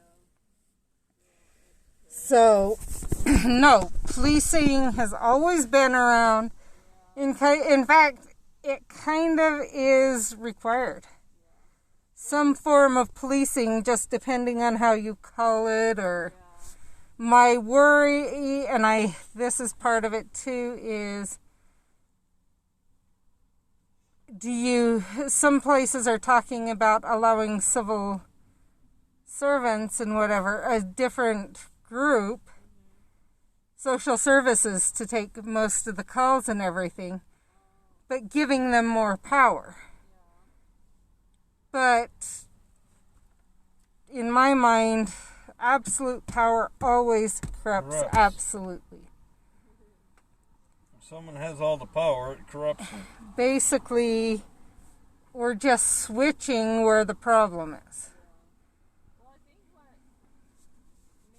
So, no, policing has always been around. In fact, it kind of is required. Some form of policing, just depending on how you call it, or my worry, and this is part of it too, is some places are talking about allowing civil servants and whatever, a different group, social services, to take most of the calls and everything, but giving them more power. But in my mind, absolute power always corrupts. Absolutely. If someone has all the power, it corrupts them. Basically, we're just switching where the problem is. Well, I think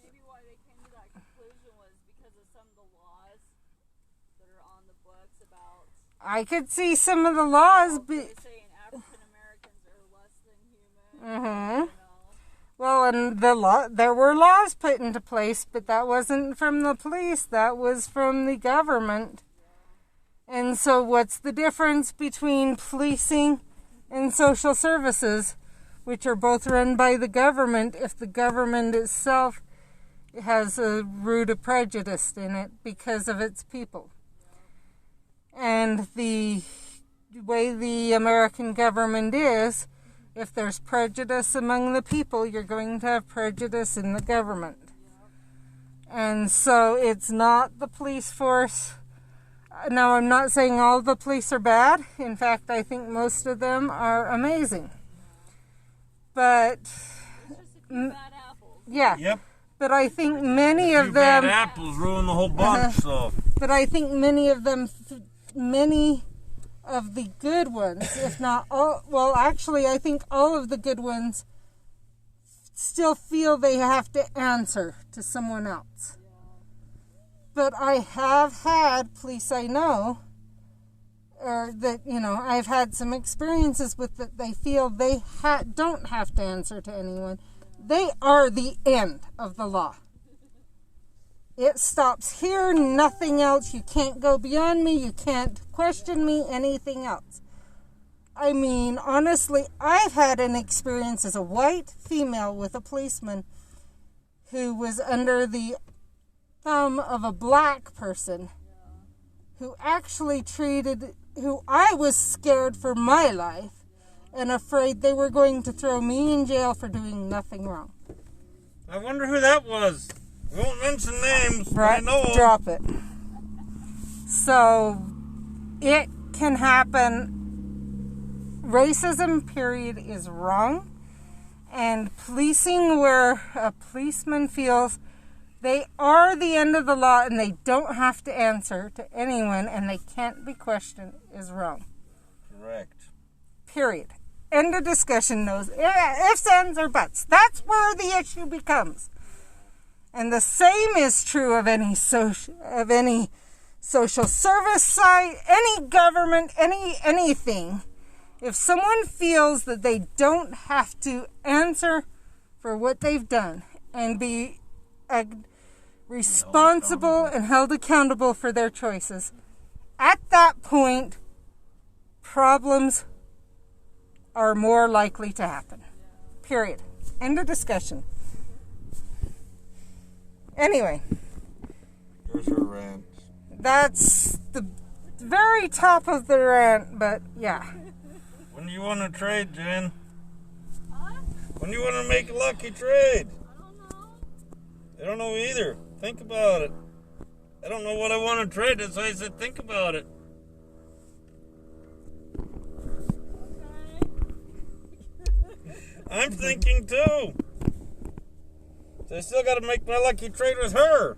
maybe why they came to that conclusion was because of some of the laws that are on the books about. I could see some of the laws, but saying African Americans are less than human. Well, and there were laws put into place, but that wasn't from the police. That was from the government. And so what's the difference between policing and social services, which are both run by the government, if the government itself has a root of prejudice in it because of its people? And the way the American government is, if there's prejudice among the people, you're going to have prejudice in the government. And so it's not the police force. Now, I'm not saying all the police are bad. In fact, I think most of them are amazing. But, Bad apples. yeah. Yep. But I think many of Bad them... apples ruin the whole bunch, so... But I think many of them, many of the good ones, if not all... Well, actually, I think all of the good ones still feel they have to answer to someone else. But I have had police I know, or that, I've had some experiences with that they feel they don't have to answer to anyone. They are the end of the law. It stops here, nothing else. You can't go beyond me. You can't question me, anything else. I mean, honestly, I've had an experience as a white female with a policeman who was under the thumb of a black person who actually treated who I was scared for my life and afraid they were going to throw me in jail for doing nothing wrong. I wonder who that was. We won't mention names. Right? I know 'em. Drop it. So, it can happen. Racism, period, is wrong. And policing where a policeman feels they are the end of the law and they don't have to answer to anyone and they can't be questioned is wrong. Correct. Period. End of discussion. Knows ifs, ands, or buts. That's where the issue becomes. And the same is true of any social service site, any government, anything. If someone feels that they don't have to answer for what they've done and be responsible and held accountable for their choices, at that point, problems are more likely to happen. Period. End of discussion. Anyway. Here's her rant. That's the very top of the rant, but yeah. When do you want to trade, Jen? Huh? When do you want to make a lucky trade? I don't know. I don't know either. Think about it. I don't know what I want to trade. That's why I said think about it. Okay. I'm thinking too. So I still got to make my lucky trade with her.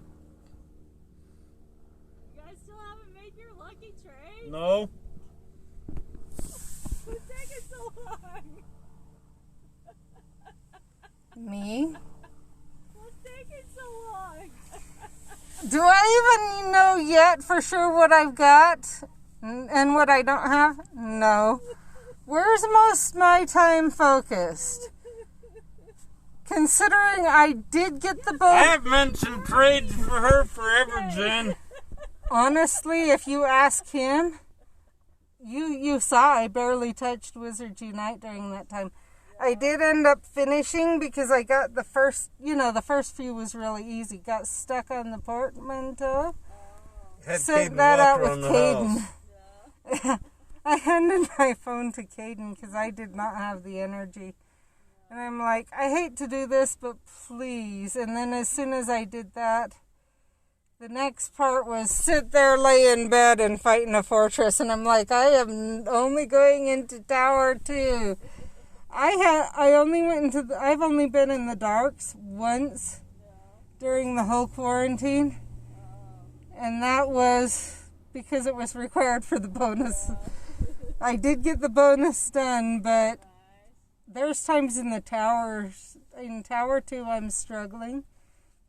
You guys still haven't made your lucky trade? No. Who's taking so long? Me? What's taking so long? Do I even know yet for sure what I've got and what I don't have? No. Where's most of my time focused? Considering I did get the boat. I've mentioned trades for her forever, Jen. Honestly, if you ask him, you saw I barely touched Wizards Unite during that time. I did end up finishing because I got the first few was really easy. Got stuck on the portmanteau. Sent that out with Caden. I handed my phone to Caden because I did not have the energy. And I'm like, I hate to do this, but please. And then as soon as I did that, the next part was sit there, lay in bed, and fight in a fortress. And I'm like, I am only going into Tower 2. I've only been in the darks once during the whole quarantine. And that was because it was required for the bonus. I did get the bonus done, but there's times in Tower 2 I'm struggling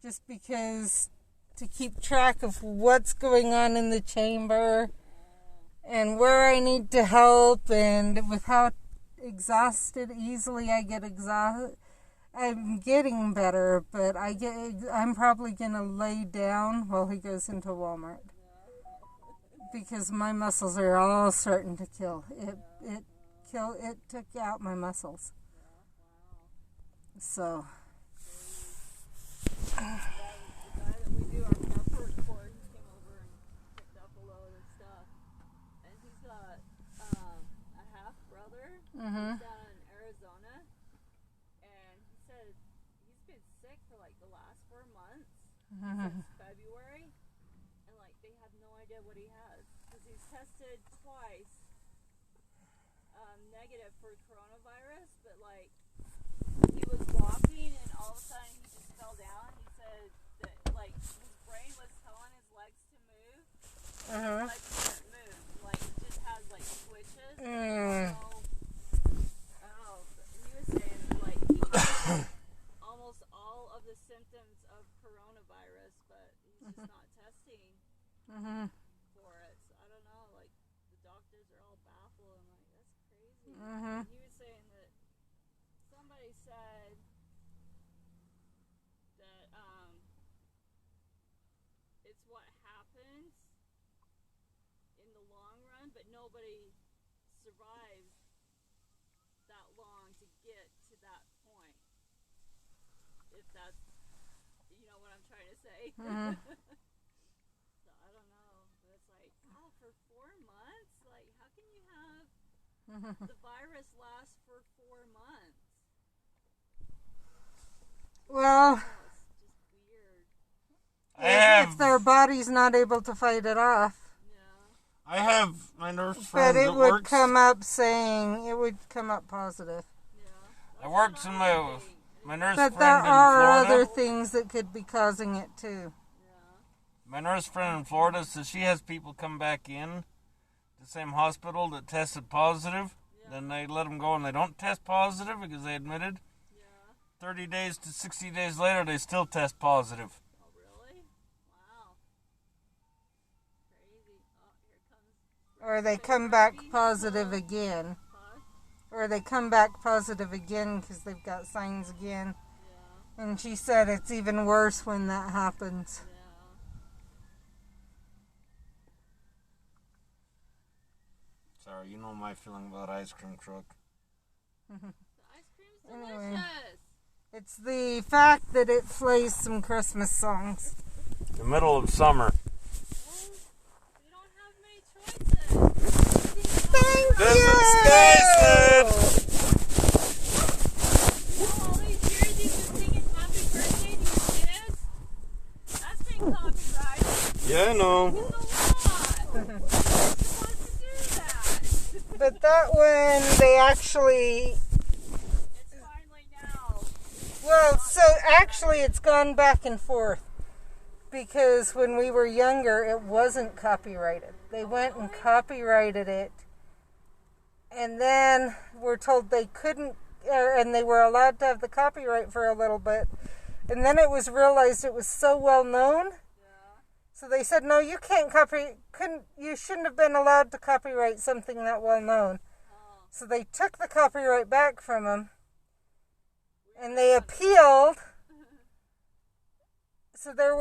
just because to keep track of what's going on in the chamber and where I need to help, and with how exhausted easily I get exhausted. I'm getting better, but I'm probably gonna lay down while he goes into Walmart because my muscles are all starting to kill. It took out my muscles. So The guy that we do our carport for, he came over and picked up a load of stuff. And he's got a half brother Mhm. down in Arizona. And he said he's been sick for like the last 4 months since February. And like they have no idea what he has. Because he's tested twice negative for coronavirus, but like he was walking and all of a sudden he just fell down. He said that like his brain was telling his legs to move. His legs couldn't move. Like it just has like switches. So, I don't know. He was saying like he has almost all of the symptoms of coronavirus, but he's just not testing for it. So I don't know. Like the doctors are all baffled. I'm like, that's crazy. And he was saying that somebody said that it's what happens in the long run, but nobody survives that long to get to that point. If that's, you know what I'm trying to say. So I don't know, but it's like, oh, for 4 months, like how the virus lasts for 4 months. Well, It's just weird. if their body's not able to fight it off. Yeah. I have my nurse But friend it that would works. come up saying, it would come up positive. Yeah. I works in my nurse But friend there in are Florida. other things that could be causing it too. My nurse friend in Florida says she has people come back in the same hospital that tested positive. Then they let them go and they don't test positive because they admitted. Yeah. 30 days to 60 days later, they still test positive. Oh, really? Wow. Crazy. Oh, here comes. Or they come back positive again. Huh? Or they come back positive again because they've got signs again. Yeah. And she said it's even worse when that happens. Yeah. Sorry, you know my feeling about ice cream truck. The ice cream's Anyway. delicious. It's the fact that it plays some Christmas songs. The middle of summer. Well, we don't have many choices. Thank This you! is You know, all these years you've been singing happy birthday to your kids? That's been copyrighted. Yeah, I know. It's a lot. Who wants to do that? But that one, they actually... It's finally now. Well, so actually it's gone back and forth. Because when we were younger, it wasn't copyrighted. They went and copyrighted it. And then we're told they couldn't, and they were allowed to have the copyright for a little bit. And then it was realized it was so well known. Yeah. So they said, no, you can't you shouldn't have been allowed to copyright something that well known. Oh. So they took the copyright back from them. And they appealed. So there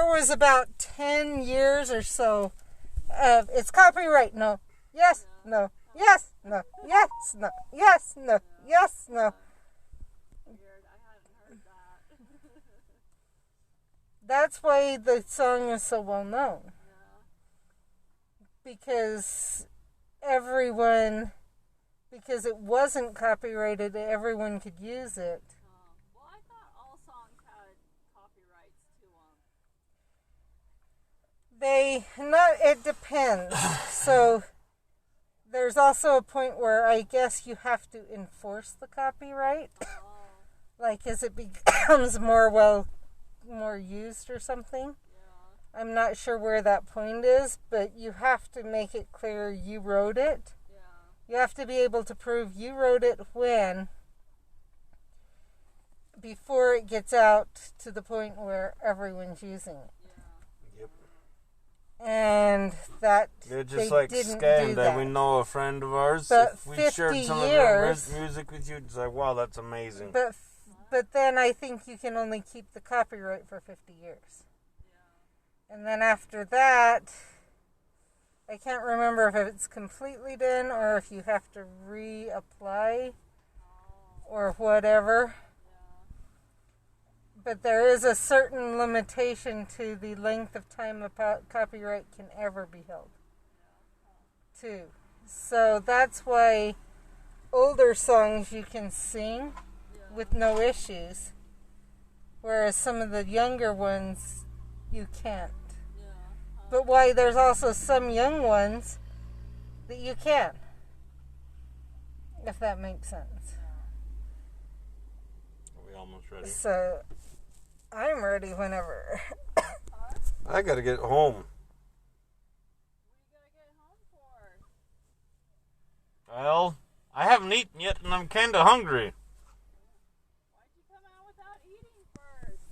was about 10 years or so of it's copyright. No. Yes. No. Yes. No. Yes. No. Yes. No. Yes. No. Weird. I hadn't heard that. That's why the song is so well known. Yeah. Because it wasn't copyrighted, everyone could use it. Well, I thought all songs had copyrights to them. It depends. So there's also a point where I guess you have to enforce the copyright. Oh. Like as it becomes more used or something. Yeah. I'm not sure where that point is, but you have to make it clear you wrote it. Yeah. You have to be able to prove you wrote it when, before it gets out to the point where everyone's using it. Yep. And that They're just they like didn't Scam do that we that. know a friend of ours. But If we 50 shared some years- of their music with you, it's like, wow, that's amazing. But then I think you can only keep the copyright for 50 years. Yeah. And then after that, I can't remember if it's completely done or if you have to reapply or whatever. But there is a certain limitation to the length of time a copyright can ever be held. Too. So that's why older songs you can sing with no issues, whereas some of the younger ones you can't. Yeah. But why there's also some young ones that you can, if that makes sense. Are we almost ready? So I'm ready whenever. I gotta get home. What are you gonna get home for? Well, I haven't eaten yet and I'm kinda hungry. Why'd you come out without eating first?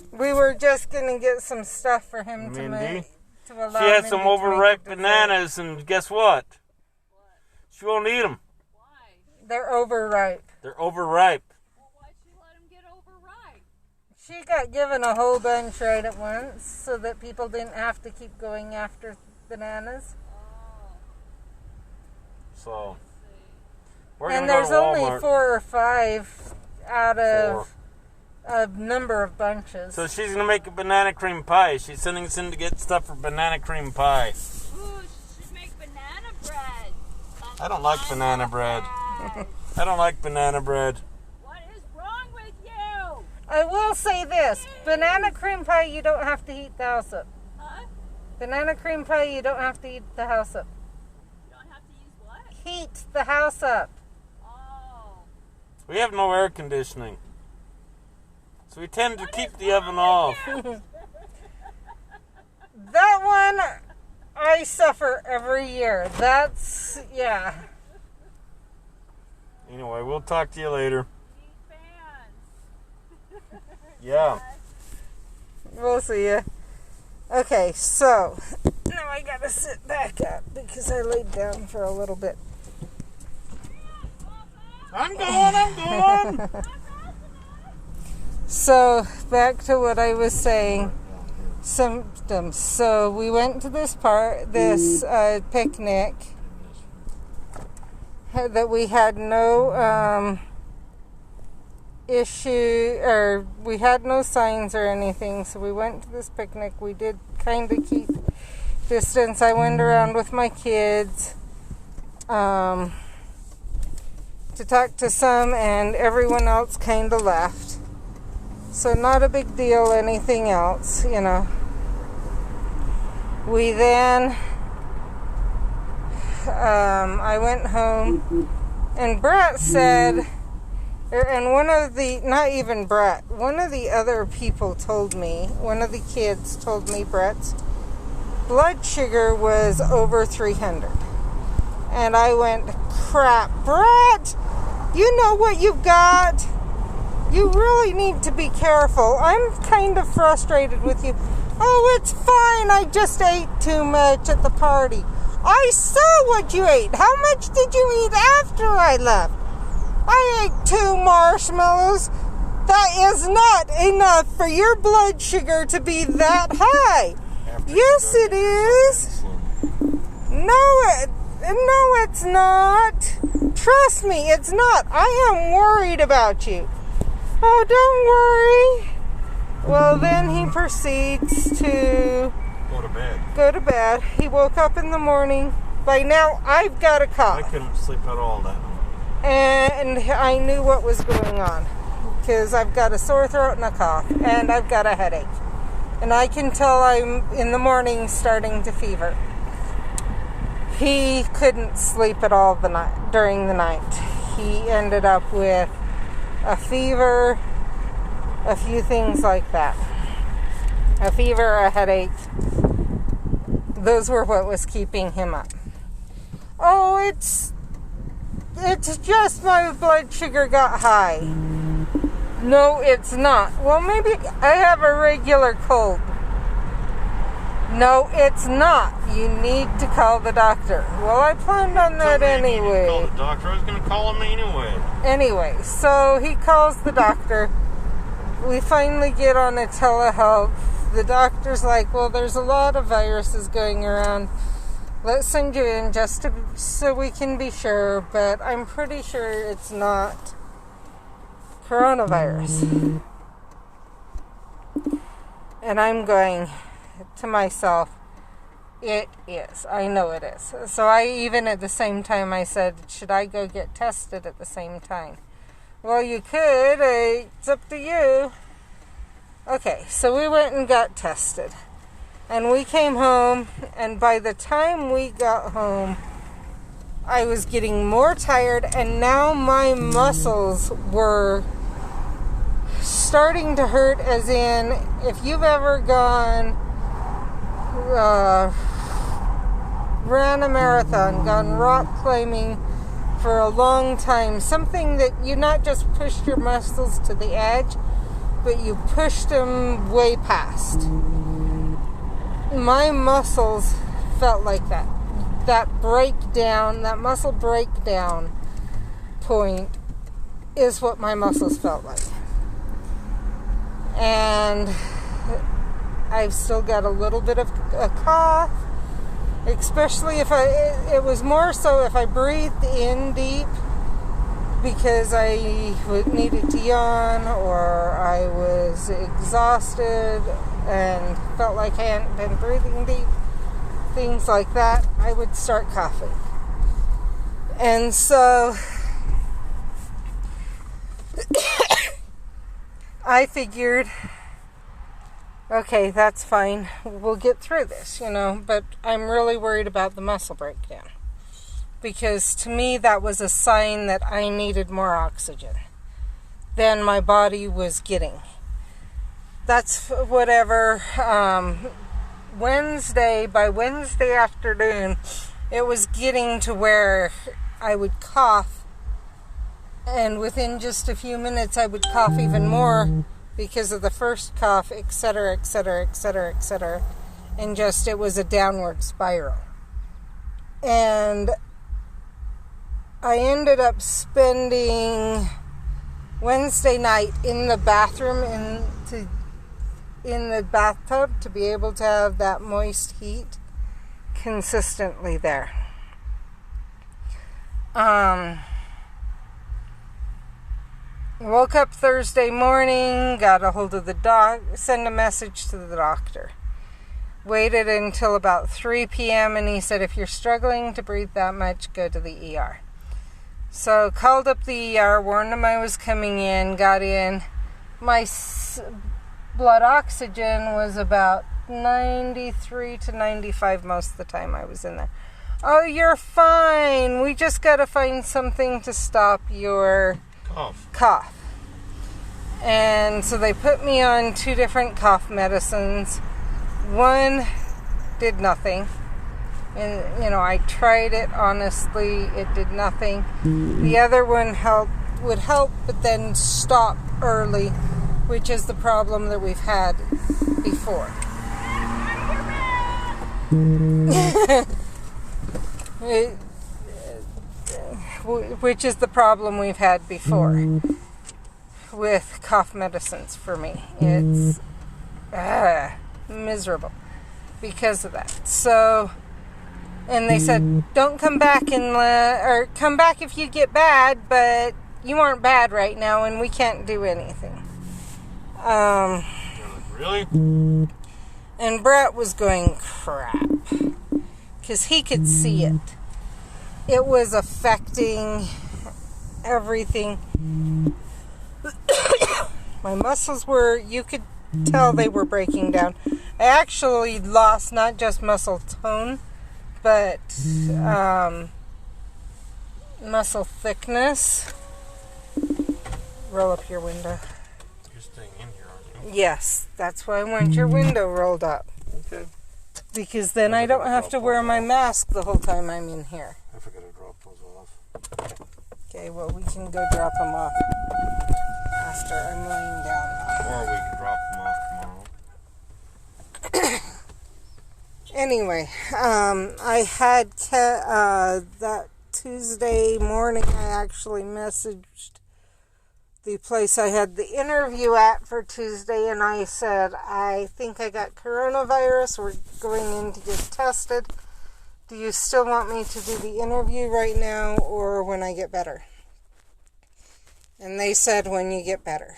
Brett? We were just gonna get some stuff for him to Mindy? make. To allow She had Mindy some to make overripe the dessert. bananas and guess what? She won't eat them. Why? They're overripe. They're overripe. Well, why'd she let him get overripe? She got given a whole bunch right at once so that people didn't have to keep going after bananas. Oh, So, see. we're And gonna there's go to only Walmart. 4 or 5 out of Four. a number of bunches. So she's gonna make a banana cream pie. She's sending us in to get stuff for banana cream pie. Ooh, she should make banana I don't like banana bread. I don't like banana bread. What is wrong with you? I will say this. Banana cream pie, you don't have to heat the house up. Huh? Banana cream pie, you don't have to heat the house up. You don't have to use what? Heat the house up. Oh. We have no air conditioning. So we tend to keep the oven off. That one, I suffer every year. That's, yeah. Anyway, we'll talk to you later. Need fans. Yeah. We'll see you. Okay, so now I gotta sit back up because I laid down for a little bit. I'm going. So, back to what I was saying. Symptoms. So, we went to this picnic that we had no issue, or we had no signs or anything. So, we went to this picnic. We did kind of keep distance. I went around with my kids to talk to some, and everyone else kind of left. So not a big deal, anything else, you know. We then, I went home, and Brett said, and one of the, not even Brett, one of the other people told me, one of the kids told me Brett's blood sugar was over 300. And I went, crap, Brett, you know what you've got? You really need to be careful. I'm kind of frustrated with you. Oh, it's fine. I just ate too much at the party. I saw what you ate. How much did you eat after I left? I ate 2 marshmallows. That is not enough for your blood sugar to be that high. Yes, it is. No, it's not. Trust me, it's not. I am worried about you. Oh, don't worry. Well, then he proceeds to go to bed. He woke up in the morning. By now, I've got a cough. I couldn't sleep at all that night. And I knew what was going on. Because I've got a sore throat and a cough. And I've got a headache. And I can tell I'm, in the morning, starting to fever. He couldn't sleep at all during the night. He ended up with a fever, a few things like that. A fever, a headache. Those were what was keeping him up. Oh, it's just my blood sugar got high. No, it's not. Well, maybe I have a regular cold. No, it's not. You need to call the doctor. Well, I planned on that anyway. Call the doctor. I was going to call him anyway. Anyway, so he calls the doctor. We finally get on a telehealth. The doctor's like, well, there's a lot of viruses going around. Let's send you in just so we can be sure, but I'm pretty sure it's not coronavirus. And I'm going to myself, it is. I know it is. So I even at the same time I said, should I go get tested at the same time? Well, you could. It's up to you. Okay, so we went and got tested. And we came home, and by the time we got home, I was getting more tired, and now my muscles were starting to hurt, as in, if you've ever ran a marathon, gone rock climbing for a long time, something that you not just pushed your muscles to the edge, but you pushed them way past. My muscles felt like that. That breakdown, that muscle breakdown point is what my muscles felt like. And I've still got a little bit of a cough, especially if it was more so if I breathed in deep because I needed to yawn or I was exhausted and felt like I hadn't been breathing deep, things like that, I would start coughing. And so I figured, okay, that's fine. We'll get through this, but I'm really worried about the muscle breakdown. Because to me, that was a sign that I needed more oxygen than my body was getting. That's whatever. By Wednesday afternoon, it was getting to where I would cough, and within just a few minutes I would cough even more because of the first cough, etc., etc., etc., etc., and just it was a downward spiral. And I ended up spending Wednesday night in the bathroom in the bathtub to be able to have that moist heat consistently there. Woke up Thursday morning, got a hold of the sent a message to the doctor. Waited until about 3 p.m. and he said, if you're struggling to breathe that much, go to the ER. So called up the ER, warned them I was coming in, got in. My blood oxygen was about 93 to 95 most of the time I was in there. Oh, you're fine. We just got to find something to stop your cough. And so they put me on 2 different cough medicines. One did nothing. And, I tried it, honestly, it did nothing. The other one would help, but then stop early, which is the problem that we've had before. Which is the problem we've had before with cough medicines for me. It's miserable because of that. So, and they said, don't come back or come back if you get bad, but you aren't bad right now and we can't do anything. Really? And Brett was going, crap, because he could see it. It was affecting everything. My muscles you could tell they were breaking down. I actually lost not just muscle tone, but muscle thickness. Roll up your window. You're staying in here, aren't you? Yes, that's why I want your window rolled up. Okay. Because then I don't have to wear my mask the whole time I'm in here. I forgot to drop those off. Okay, well, we can go drop them off after I'm laying down now. Or we can drop them off tomorrow. Anyway, I had that Tuesday morning, I actually messaged the place I had the interview at for Tuesday, and I said, I think I got coronavirus. We're going in to get tested. Do you still want me to do the interview right now or when I get better? And they said when you get better.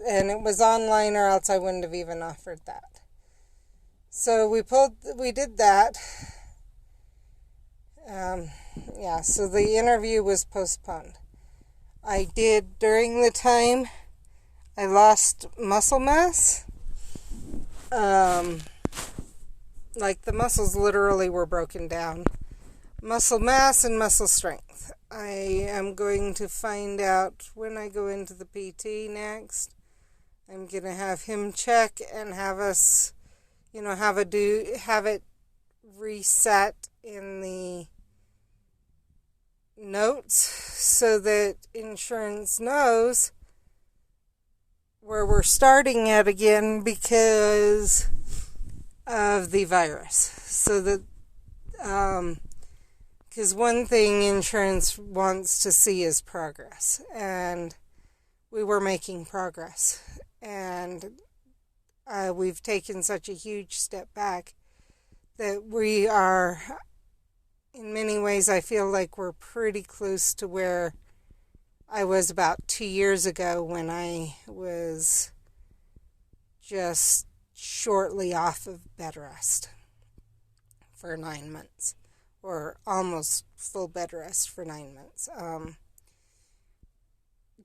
And it was online or else I wouldn't have even offered that. So we did that. So the interview was postponed. I did, during the time, I lost muscle mass. Like the muscles literally were broken down. Muscle mass and muscle strength. I am going to find out when I go into the PT next. I'm going to have him check and have us, have it reset in the notes so that insurance knows where we're starting at again because of the virus. So that, because one thing insurance wants to see is progress, and we were making progress, and we've taken such a huge step back that we are, in many ways, I feel like we're pretty close to where I was about 2 years ago when I was just shortly off of bed rest for 9 months. or almost full bed rest for 9 months.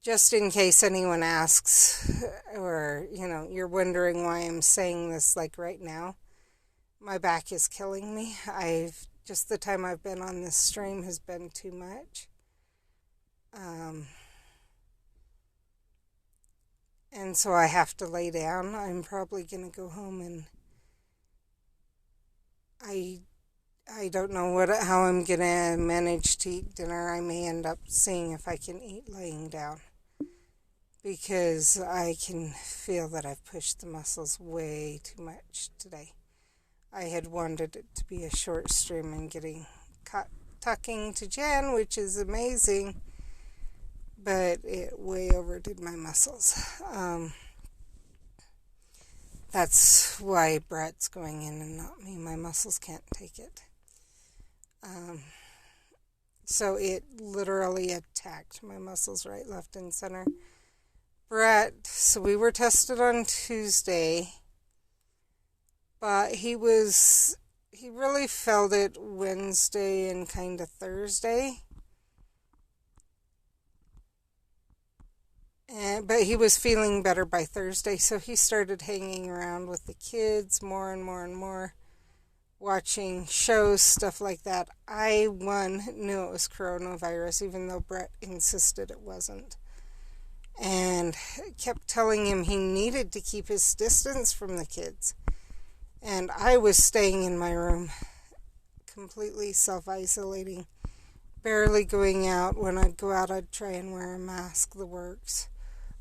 Just in case anyone asks, or, you're wondering why I'm saying this like right now, my back is killing me. Just the time I've been on this stream has been too much. And so I have to lay down. I'm probably going to go home, and I don't know how I'm going to manage to eat dinner. I may end up seeing if I can eat laying down, because I can feel that I've pushed the muscles way too much today. I had wanted it to be a short stream and getting tucking to Jen, which is amazing, but it way overdid my muscles. That's why Brett's going in and not me. My muscles can't take it. So it literally attacked my muscles right, left, and center. Brett, so we were tested on Tuesday, but he really felt it Wednesday and kind of Thursday. But he was feeling better by Thursday, so he started hanging around with the kids more and more and more, watching shows, stuff like that. I, knew it was coronavirus, even though Brett insisted it wasn't, and kept telling him he needed to keep his distance from the kids. And I was staying in my room, completely self-isolating, barely going out. When I'd go out, I'd try and wear a mask, the works,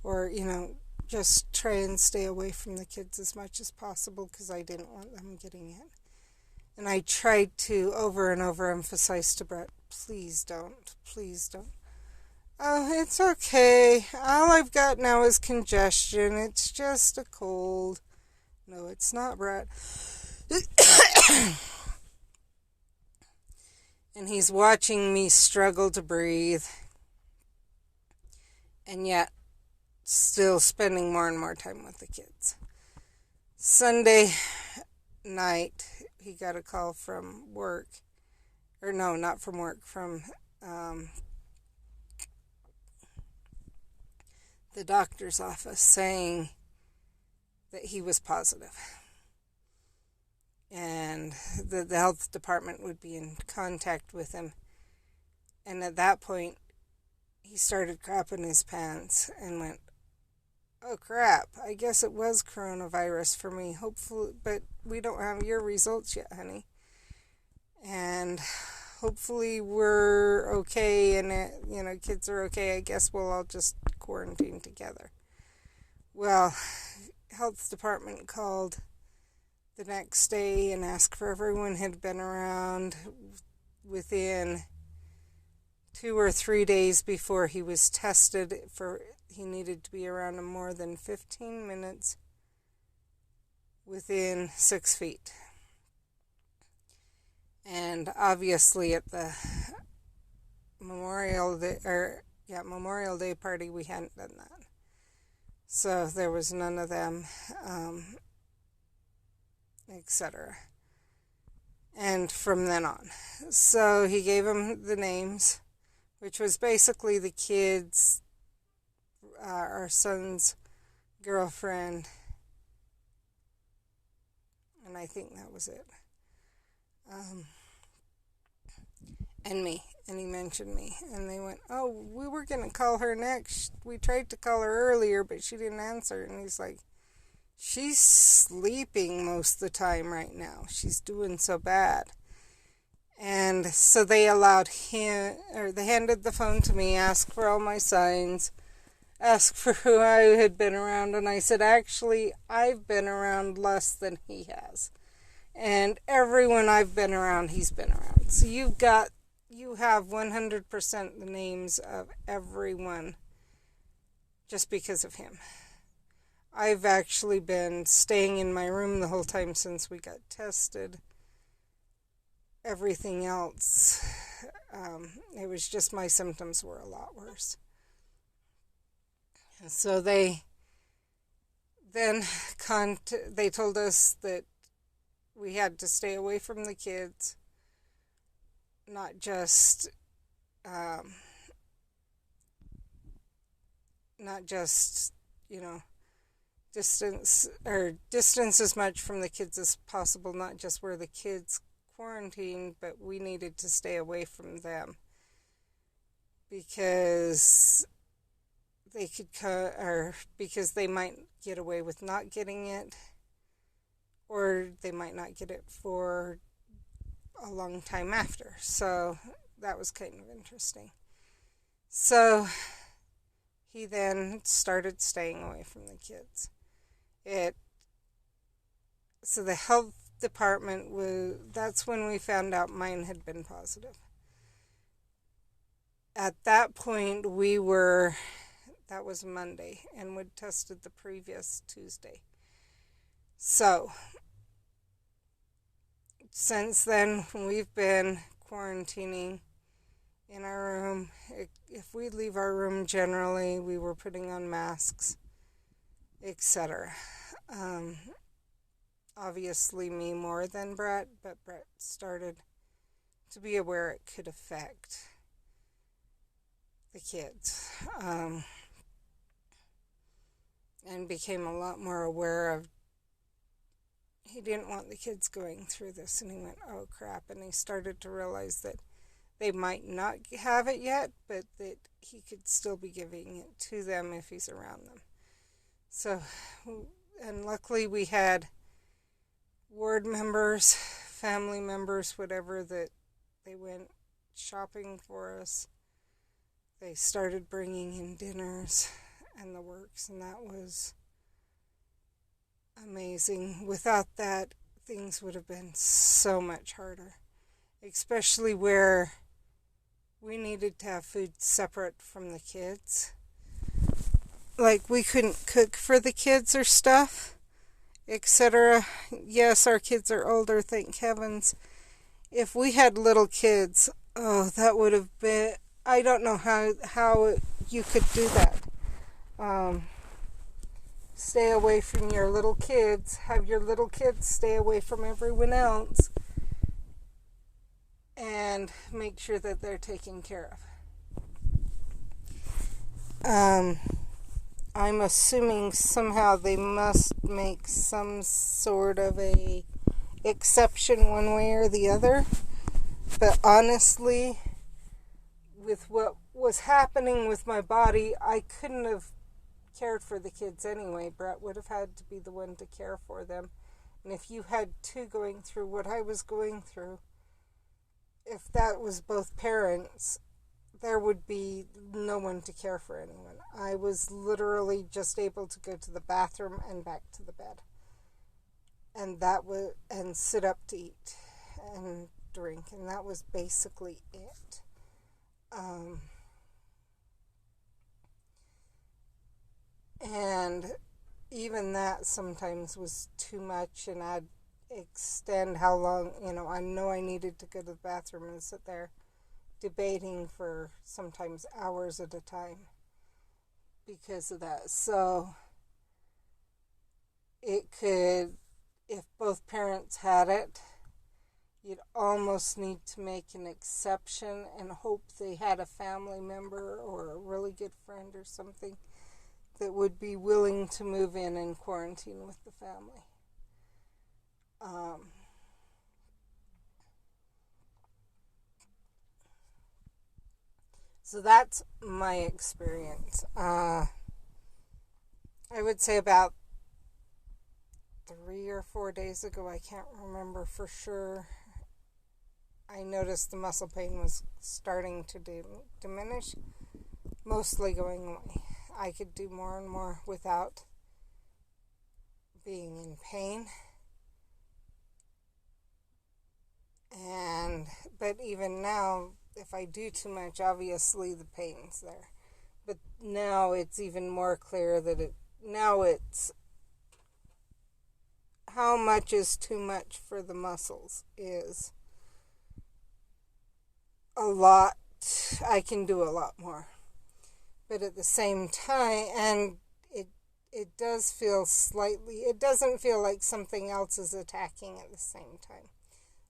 or, just try and stay away from the kids as much as possible, because I didn't want them getting it. And I tried to over and over emphasize to Brett, please don't, please don't. Oh, it's okay. All I've got now is congestion. It's just a cold. No, it's not, Brett. And he's watching me struggle to breathe, and yet still spending more and more time with the kids. Sunday night, he got a call from work, or no, not from work, from the doctor's office, saying that he was positive, and the health department would be in contact with him. And at that point, he started crapping his pants and went, oh crap, I guess it was coronavirus for me, hopefully, but we don't have your results yet, honey. And hopefully we're okay, and kids are okay. I guess we'll all just quarantine together. Well, health department called the next day and asked for everyone had been around within 2 or 3 days before he was tested. He needed to be around him more than 15 minutes within 6 feet. And obviously at the Memorial Day party, we hadn't done that. So there was none of them, etc. And from then on. So he gave them the names, which was basically the kids, our son's girlfriend, and I think that was it. And me. And he mentioned me. And they went, oh, we were going to call her next. We tried to call her earlier, but she didn't answer. And he's like, she's sleeping most of the time right now. She's doing so bad. And so they allowed him, or they handed the phone to me, asked for all my signs, asked for who I had been around. And I said, actually, I've been around less than he has. And everyone I've been around, he's been around. So you have 100% the names of everyone just because of him. I've actually been staying in my room the whole time since we got tested. Everything else, it was just my symptoms were a lot worse. And so they told us that we had to stay away from the kids. not just distance as much from the kids as possible, not just where the kids quarantined, but we needed to stay away from them because because they might get away with not getting it, or they might not get it for a long time after. So that was kind of interesting. So he then started staying away from the kids. So the health department that's when we found out mine had been positive. At that point, that was Monday, and we'd tested the previous Tuesday. So, since then, we've been quarantining in our room. If we leave our room, generally, we were putting on masks, etc. Obviously, me more than Brett, but Brett started to be aware it could affect the kids. And became a lot more aware of, he didn't want the kids going through this, and he went, oh crap, and he started to realize that they might not have it yet, but that he could still be giving it to them if he's around them. So, and luckily we had ward members, family members, whatever, that they went shopping for us. They started bringing in dinners and the works, and that was amazing. Without that, things would have been so much harder, especially where we needed to have food separate from the kids. Like, we couldn't cook for the kids or stuff, etc. Yes, our kids are older, thank heavens. If we had little kids, that would have been, I don't know how you could do that. Stay away from your little kids, have your little kids stay away from everyone else, and make sure that they're taken care of. I'm assuming somehow they must make some sort of a exception one way or the other, but honestly, with what was happening with my body, I couldn't have cared for the kids anyway. Brett would have had to be the one to care for them. And if you had two going through what I was going through, if that was both parents, there would be no one to care for anyone. I was literally just able to go to the bathroom and back to the bed. And sit up to eat and drink. And that was basically it. And even that sometimes was too much, and I'd extend how long, I know I needed to go to the bathroom and sit there debating for sometimes hours at a time because of that. So it could, if both parents had it, you'd almost need to make an exception and hope they had a family member or a really good friend or something that would be willing to move in and quarantine with the family. So that's my experience. I would say about 3 or 4 days ago, I can't remember for sure, I noticed the muscle pain was starting to diminish, mostly going away. I could do more and more without being in pain. But even now, if I do too much, obviously the pain's there. But now it's even more clear that it's how much is too much for the muscles is a lot. I can do a lot more. But at the same time, and it does feel it doesn't feel like something else is attacking at the same time.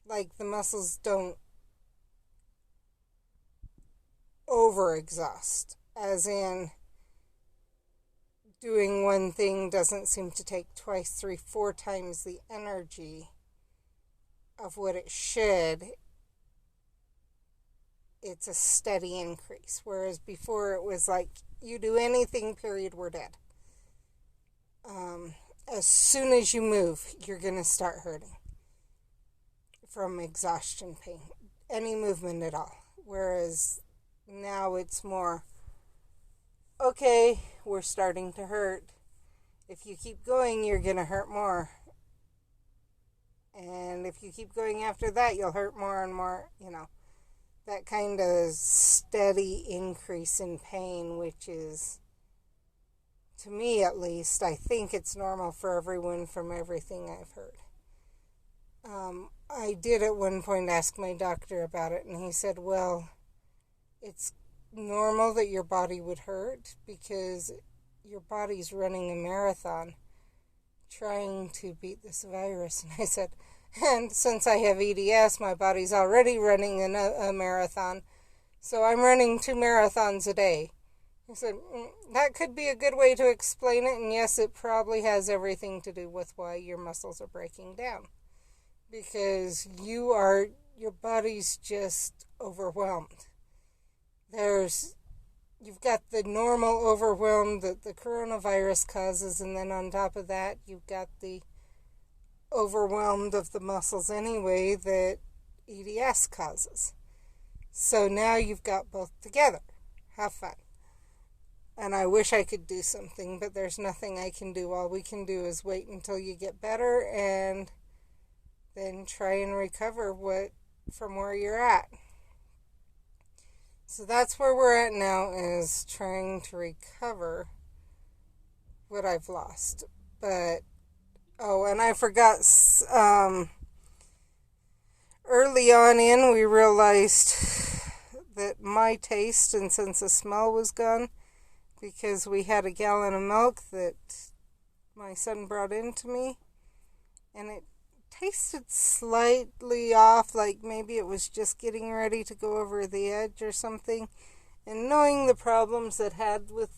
Like the muscles don't overexhaust, as in doing one thing doesn't seem to take twice, 3, 4 times the energy of what it should. It's a steady increase, whereas before it was like, you do anything, period, we're dead. As soon as you move, you're going to start hurting from exhaustion pain, any movement at all. Whereas now it's more, okay, we're starting to hurt. If you keep going, you're going to hurt more. And if you keep going after that, you'll hurt more and more, that kind of steady increase in pain, which is, to me at least, I think it's normal for everyone from everything I've heard. I did at one point ask my doctor about it, and he said, well, it's normal that your body would hurt because your body's running a marathon trying to beat this virus. And I said, and since I have EDS, my body's already running a marathon, so I'm running 2 marathons a day. He said, that could be a good way to explain it, and yes, it probably has everything to do with why your muscles are breaking down. Because your body's just overwhelmed. You've got the normal overwhelm that the coronavirus causes, and then on top of that, you've got the overwhelmed of the muscles anyway that EDS causes. So now you've got both together. Have fun. And I wish I could do something, but there's nothing I can do. All we can do is wait until you get better and then try and recover from where you're at. So that's where we're at now, is trying to recover what I've lost. But, and I forgot, early on we realized that my taste and sense of smell was gone because we had a gallon of milk that my son brought into me, and it tasted slightly off, like maybe it was just getting ready to go over the edge or something. And knowing the problems it had with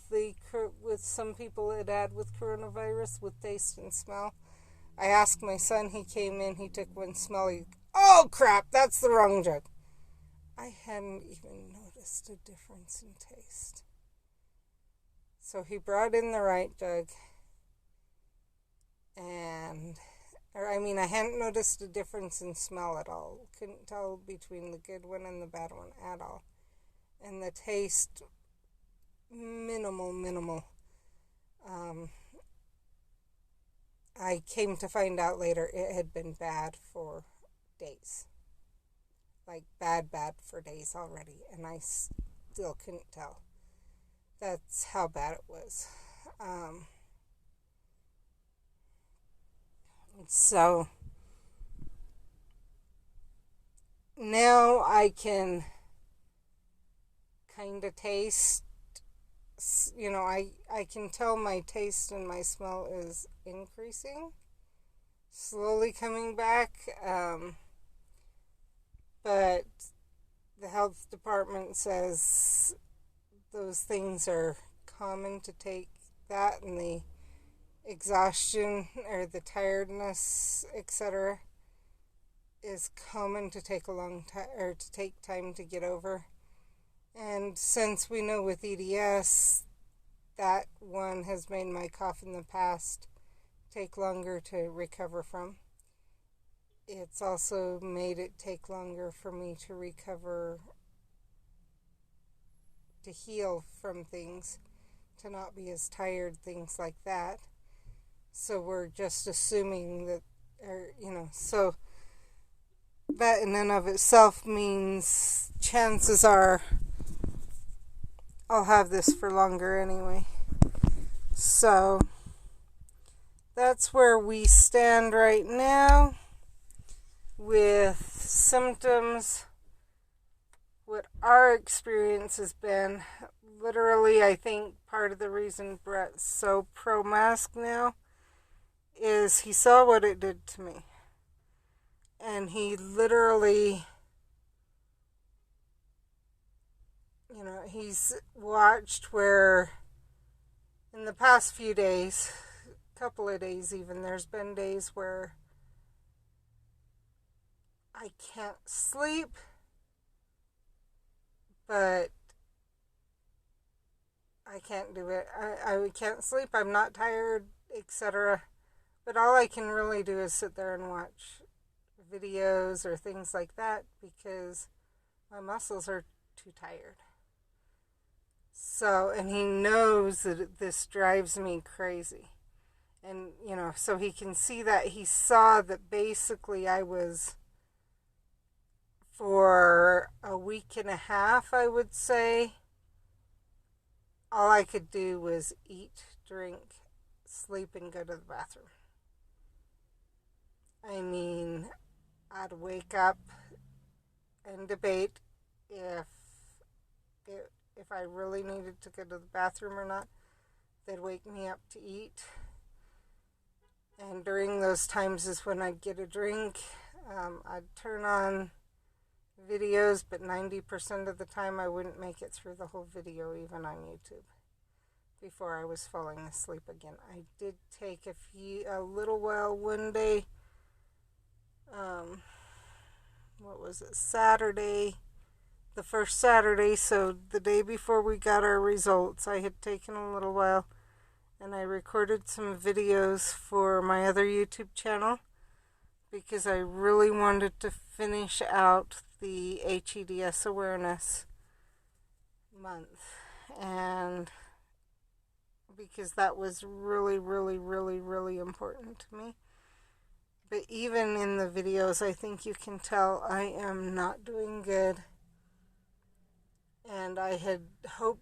some people it had with coronavirus, with taste and smell, I asked my son. He came in, he took one smell, oh crap, that's the wrong jug. I hadn't even noticed a difference in taste. So he brought in the right jug, I hadn't noticed a difference in smell at all. Couldn't tell between the good one and the bad one at all. And the taste, minimal. I came to find out later it had been bad for days. Like bad for days already. And I still couldn't tell. That's how bad it was. So now I can kind of taste, I can tell my taste and my smell is increasing, slowly coming back, but the health department says those things are common to take, that and the exhaustion or the tiredness, etc., is common to take a long time, or to take time to get over. And since we know with EDS, that one has made my cough in the past take longer to recover from. It's also made it take longer for me to recover, to heal from things, to not be as tired, things like that. So we're just assuming that, so that in and of itself means chances are I'll have this for longer anyway. So that's where we stand right now with symptoms. What our experience has been, literally, I think part of the reason Brett's so pro-mask now is he saw what it did to me. And he literally he's watched where in the past few days, couple of days even, there's been days where I can't sleep, but I can't do it. I can't sleep, I'm not tired, etc. But all I can really do is sit there and watch videos or things like that because my muscles are too tired. So, and he knows that this drives me crazy. And, so he can see that. He saw that basically I was, for a week and a half, I would say, all I could do was eat, drink, sleep, and go to the bathroom. I mean, I'd wake up and debate if I really needed to go to the bathroom or not. They'd wake me up to eat. And during those times is when I'd get a drink. I'd turn on videos, but 90% of the time I wouldn't make it through the whole video, even on YouTube, before I was falling asleep again. I did take a little while one day, Saturday, the first Saturday, so the day before we got our results, I had taken a little while, and I recorded some videos for my other YouTube channel, because I really wanted to finish out the HEDS awareness month, and because that was really, really, really, really important to me. But even in the videos, I think you can tell I am not doing good. And I had hoped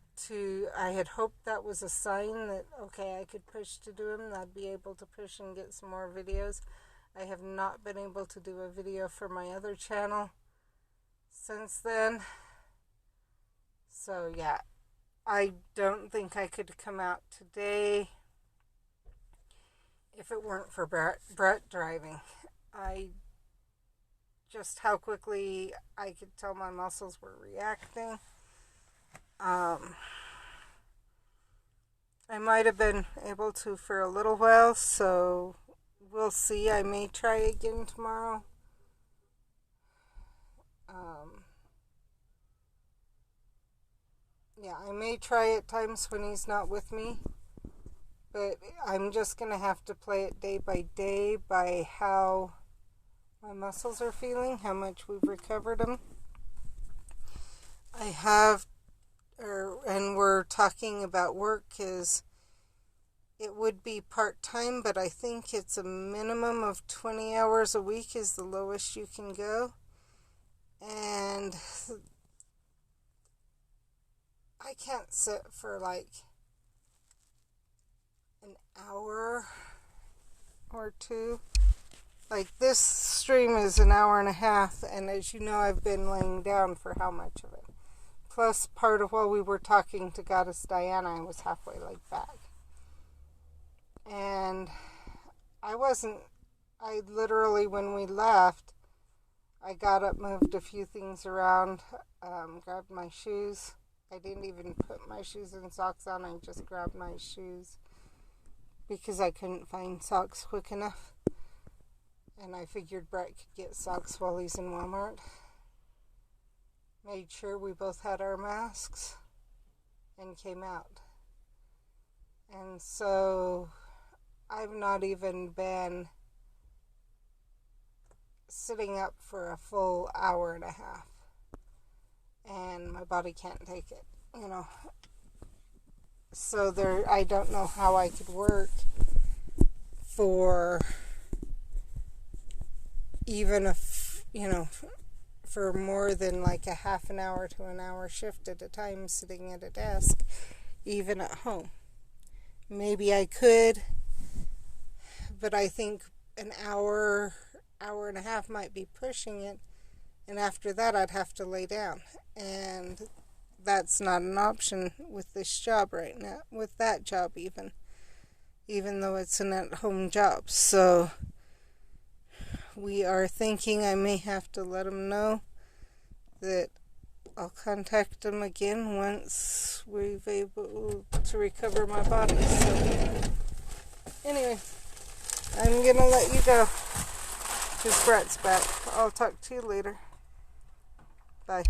that was a sign that, okay, I could push to do them, I'd be able to push and get some more videos. I have not been able to do a video for my other channel since then. So yeah, I don't think I could come out today if it weren't for Brett driving. Just how quickly I could tell my muscles were reacting. I might have been able to for a little while, so we'll see. I may try again tomorrow. I may try at times when he's not with me, but I'm just going to have to play it day by day by how my muscles are feeling, how much we've recovered them. And we're talking about work, is it would be part-time, but I think it's a minimum of 20 hours a week is the lowest you can go. And I can't sit for like an hour or two. Like, this stream is an hour and a half, and as you know, I've been laying down for how much of it? Plus, part of while we were talking to Goddess Diana, I was halfway laid back. And I literally, when we left, I got up, moved a few things around, grabbed my shoes. I didn't even put my shoes and socks on, I just grabbed my shoes because I couldn't find socks quick enough. And I figured Brett could get socks while he's in Walmart. Made sure we both had our masks and came out. And so I've not even been sitting up for a full hour and a half. And my body can't take it, So I don't know how I could work for even for more than like a half an hour to an hour shift at a time sitting at a desk, even at home. Maybe I could, but I think an hour and a half might be pushing it, and after that I'd have to lay down, and that's not an option with this job right now, with that job even though it's an at-home job. So we are thinking I may have to let him know that I'll contact them again once we've able to recover my body. So anyway, I'm gonna let you go because Brett's back. I'll talk to you later. Bye.